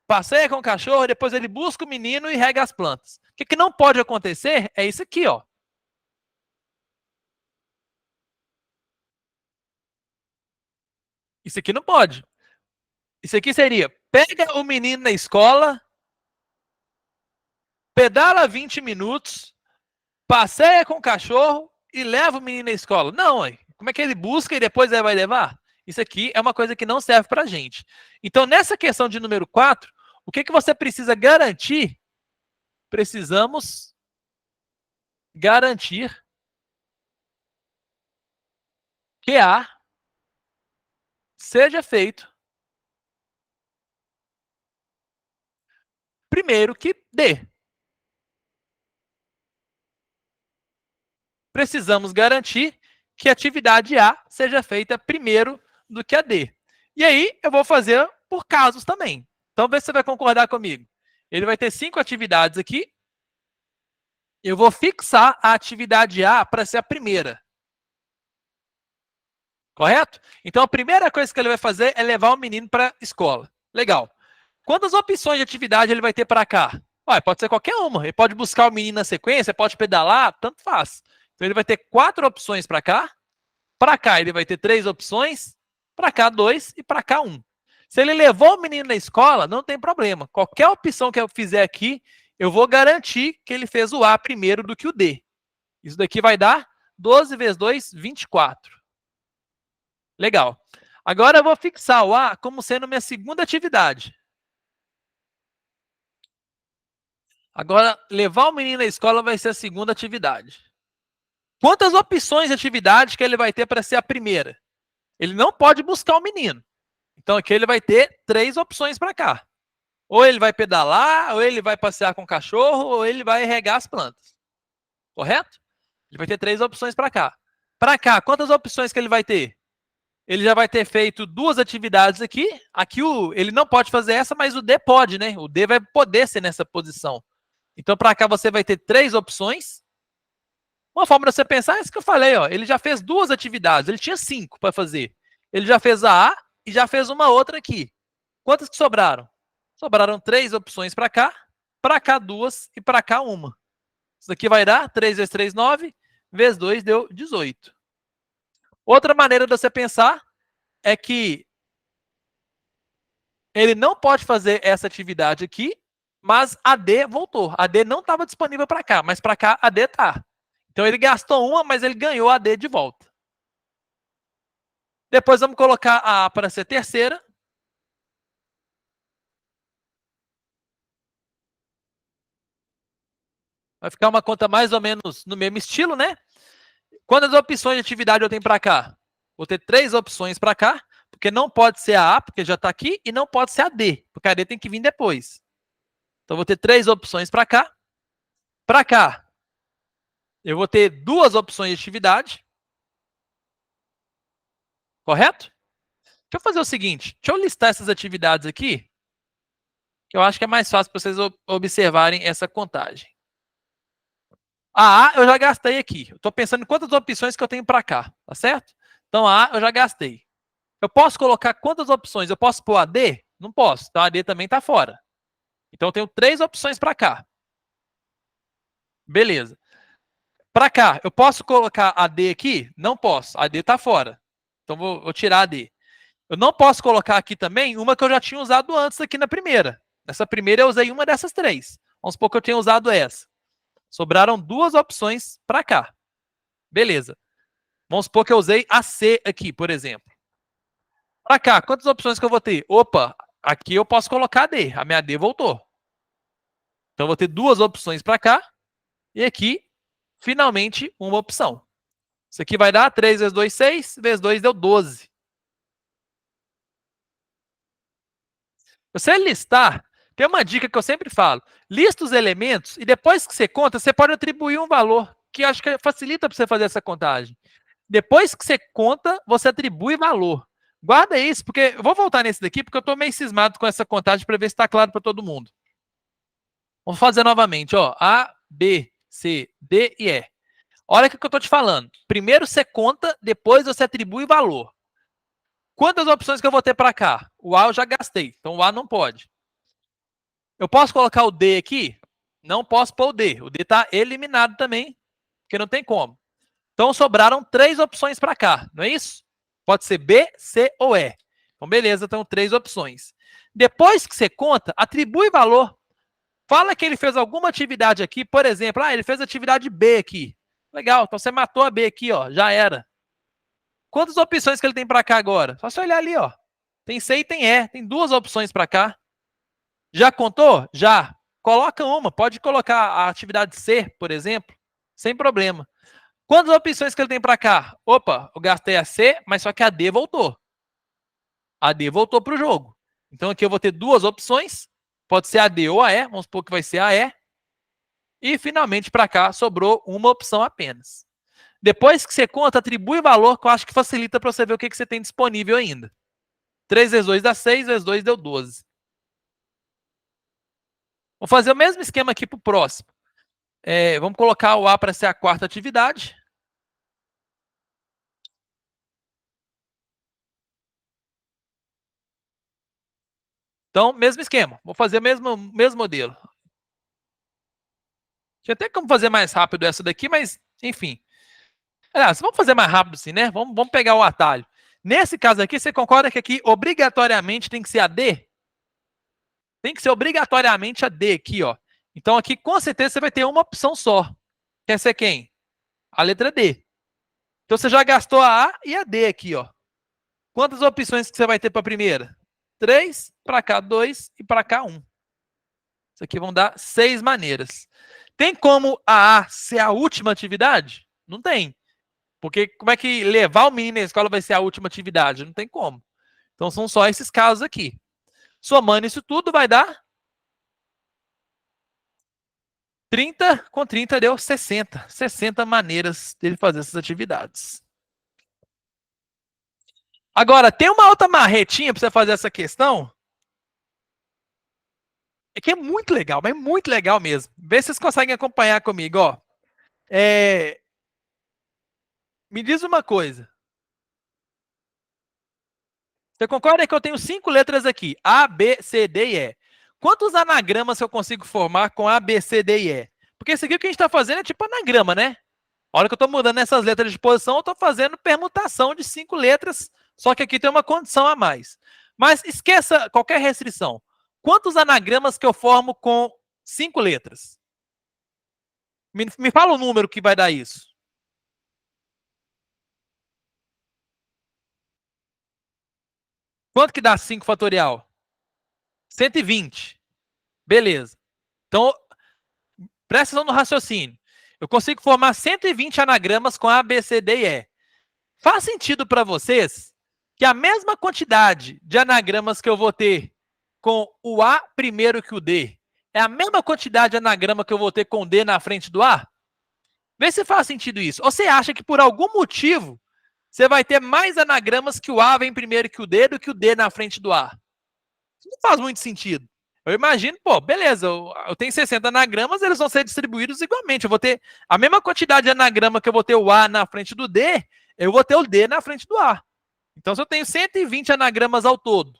passeia com o cachorro, depois ele busca o menino e rega as plantas. O que não pode acontecer é isso aqui, ó. Isso aqui não pode. Isso aqui seria, pega o menino na escola, pedala 20 minutos, passeia com o cachorro e leva o menino na escola. Não, como é que ele busca e depois ele vai levar? Isso aqui é uma coisa que não serve para a gente. Então, nessa questão de número 4, o que, que você precisa garantir? Precisamos garantir que A seja feito primeiro que D. Precisamos garantir que a atividade A seja feita primeiro do que a D. E aí, eu vou fazer por casos também. Então, vê se você vai concordar comigo. Ele vai ter 5 atividades aqui. Eu vou fixar a atividade A para ser a primeira. Correto? Então, a primeira coisa que ele vai fazer é levar o menino para a escola. Legal. Quantas opções de atividade ele vai ter para cá? Olha, pode ser qualquer uma. Ele pode buscar o menino na sequência, pode pedalar, tanto faz. Então, ele vai ter 4 opções para cá. Para cá, ele vai ter 3 opções. Para cá, 2. E para cá, 1. Se ele levou o menino na escola, não tem problema. Qualquer opção que eu fizer aqui, eu vou garantir que ele fez o A primeiro do que o D. Isso daqui vai dar 12 vezes 2, 24. Legal. Agora eu vou fixar o A como sendo minha segunda atividade. Agora, levar o menino na escola vai ser a segunda atividade. Quantas opções de atividade que ele vai ter para ser a primeira? Ele não pode buscar o menino. Então, aqui ele vai ter 3 opções para cá. Ou ele vai pedalar, ou ele vai passear com o cachorro, ou ele vai regar as plantas. Correto? Ele vai ter 3 opções para cá. Para cá, quantas opções que ele vai ter? Ele já vai ter feito 2 atividades aqui. Aqui ele não pode fazer essa, mas o D pode, né? O D vai poder ser nessa posição. Então, para cá você vai ter 3 opções. Uma forma de você pensar é isso que eu falei, ó. Ele já fez 2 atividades, ele tinha 5 para fazer. Ele já fez a A e já fez uma outra aqui. Quantas que sobraram? Sobraram 3 opções para cá 2 e para cá 1. Isso aqui vai dar 3 vezes 3, 9, vezes 2 deu 18. Outra maneira de você pensar é que ele não pode fazer essa atividade aqui, mas a D voltou. A D não estava disponível para cá, mas para cá a D está. Então ele gastou uma, mas ele ganhou a D de volta. Depois vamos colocar a A para ser terceira. Vai ficar uma conta mais ou menos no mesmo estilo, né? Quantas opções de atividade eu tenho para cá? Vou ter 3 opções para cá, porque não pode ser a A, porque já está aqui, e não pode ser a D, porque a D tem que vir depois. Então, vou ter 3 opções para cá. Para cá, eu vou ter 2 opções de atividade. Correto? Deixa eu fazer o seguinte, deixa eu listar essas atividades aqui, que eu acho que é mais fácil para vocês observarem essa contagem. A A eu já gastei aqui. Eu estou pensando em quantas opções que eu tenho para cá, tá certo? Então, a A eu já gastei. Eu posso colocar quantas opções? Eu posso pôr a D? Não posso. Então, a D também está fora. Então, eu tenho 3 opções para cá. Beleza. Para cá, eu posso colocar a D aqui? Não posso. A D está fora. Então, vou tirar a D. Eu não posso colocar aqui também uma que eu já tinha usado antes aqui na primeira. Nessa primeira, eu usei uma dessas 3. Vamos supor que eu tenha usado essa. Sobraram 2 opções para cá. Beleza. Vamos supor que eu usei a C aqui, por exemplo. Para cá, quantas opções que eu vou ter? Opa, aqui eu posso colocar a D. A minha D voltou. Então, eu vou ter 2 opções para cá. E aqui, finalmente, uma opção. Isso aqui vai dar 3 vezes 2, 6. Vezes 2 deu 12. Você listar, tem uma dica que eu sempre falo. Lista os elementos e depois que você conta, você pode atribuir um valor, que acho que facilita para você fazer essa contagem. Depois que você conta, você atribui valor. Guarda isso, porque eu vou voltar nesse daqui, porque eu estou meio cismado com essa contagem para ver se está claro para todo mundo. Vamos fazer novamente, ó. A, B, C, D e E. Olha o que eu estou te falando. Primeiro você conta, depois você atribui valor. Quantas opções que eu vou ter para cá? O A eu já gastei, então o A não pode. Eu posso colocar o D aqui? Não posso pôr o D. O D está eliminado também, porque não tem como. Então, sobraram 3 opções para cá, não é isso? Pode ser B, C ou E. Então, beleza, então 3 opções. Depois que você conta, atribui valor. Fala que ele fez alguma atividade aqui, por exemplo, ele fez atividade B aqui. Legal, então você matou a B aqui, ó, já era. Quantas opções que ele tem para cá agora? Só você olhar ali, ó. Tem C e tem E. Tem duas opções para cá. Já contou? Já. Coloca uma. Pode colocar a atividade C, por exemplo, sem problema. Quantas opções que ele tem para cá? Opa, eu gastei a C, mas só que a D voltou. A D voltou para o jogo. Então aqui eu vou ter duas opções. Pode ser a D ou a E. Vamos supor que vai ser a E. E finalmente para cá sobrou uma opção apenas. Depois que você conta, atribui valor, que eu acho que facilita para você ver o que você tem disponível ainda. 3 vezes 2 dá 6, vezes 2 deu 12. Vamos fazer o mesmo esquema aqui para o próximo. Vamos colocar o A para ser a quarta atividade. Então, mesmo esquema. Vou fazer o mesmo modelo. Tinha até como fazer mais rápido essa daqui, mas, enfim. Aliás, vamos fazer mais rápido assim, né? Vamos pegar o atalho. Nesse caso aqui, você concorda que aqui obrigatoriamente tem que ser a D? Tem que ser obrigatoriamente a D aqui, ó. Então aqui, com certeza, você vai ter uma opção só. Quer ser quem? A letra D. Então você já gastou a A e a D aqui, ó. Quantas opções que você vai ter para a primeira? 3, para cá 2 e para cá 1. Isso aqui vão dar 6 maneiras. Tem como a A ser a última atividade? Não tem. Porque como é que levar o menino na escola vai ser a última atividade? Não tem como. Então são só esses casos aqui. Somando isso tudo vai dar 30, com 30 deu 60. 60 maneiras dele fazer essas atividades. Agora, tem uma outra marretinha para você fazer essa questão. É que é muito legal, mas é muito legal mesmo. Vê se vocês conseguem acompanhar comigo, ó. Me diz uma coisa. Você concorda que eu tenho 5 letras aqui? A, B, C, D e E. Quantos anagramas eu consigo formar com A, B, C, D e E? Porque isso aqui que a gente está fazendo é tipo anagrama, né? A hora que eu estou mudando essas letras de posição, eu estou fazendo permutação de 5 letras, só que aqui tem uma condição a mais. Mas esqueça qualquer restrição. Quantos anagramas que eu formo com 5 letras? Me fala o número que vai dar isso. Quanto que dá 5 fatorial? 120. Beleza. Então, presta atenção no raciocínio. Eu consigo formar 120 anagramas com A, B, C, D e E. Faz sentido para vocês que a mesma quantidade de anagramas que eu vou ter com o A primeiro que o D é a mesma quantidade de anagrama que eu vou ter com o D na frente do A? Vê se faz sentido isso. Ou você acha que por algum motivo você vai ter mais anagramas que o A vem primeiro que o D do que o D na frente do A? Isso não faz muito sentido. Eu imagino, pô, beleza, eu tenho 60 anagramas, eles vão ser distribuídos igualmente. Eu vou ter a mesma quantidade de anagrama que eu vou ter o A na frente do D, eu vou ter o D na frente do A. Então, se eu tenho 120 anagramas ao todo,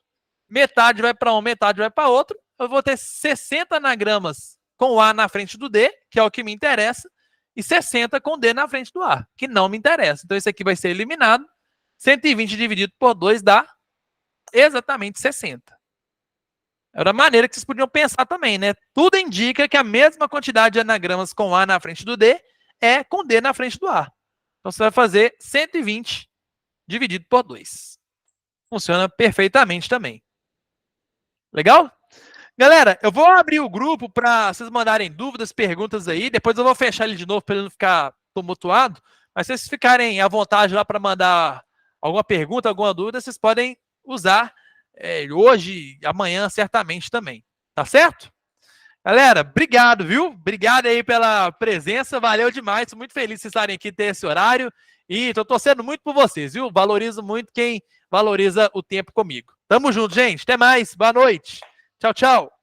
metade vai para um, metade vai para outro, eu vou ter 60 anagramas com o A na frente do D, que é o que me interessa, e 60 com o D na frente do A, que não me interessa. Então, isso aqui vai ser eliminado. 120 dividido por 2 dá exatamente 60. Era a maneira que vocês podiam pensar também, né? Tudo indica que a mesma quantidade de anagramas com A na frente do D é com D na frente do A. Então, você vai fazer 120 dividido por 2. Funciona perfeitamente também. Legal? Galera, eu vou abrir o grupo para vocês mandarem dúvidas, perguntas aí. Depois eu vou fechar ele de novo para ele não ficar tumultuado. Mas se vocês ficarem à vontade lá para mandar alguma pergunta, alguma dúvida, vocês podem usar hoje, amanhã, certamente também. Tá certo? Galera, obrigado, viu? Obrigado aí pela presença, valeu demais. Estou muito feliz de vocês estarem aqui, ter esse horário. E estou torcendo muito por vocês, viu? Valorizo muito quem valoriza o tempo comigo. Tamo junto, gente. Até mais. Boa noite. Tchau, tchau.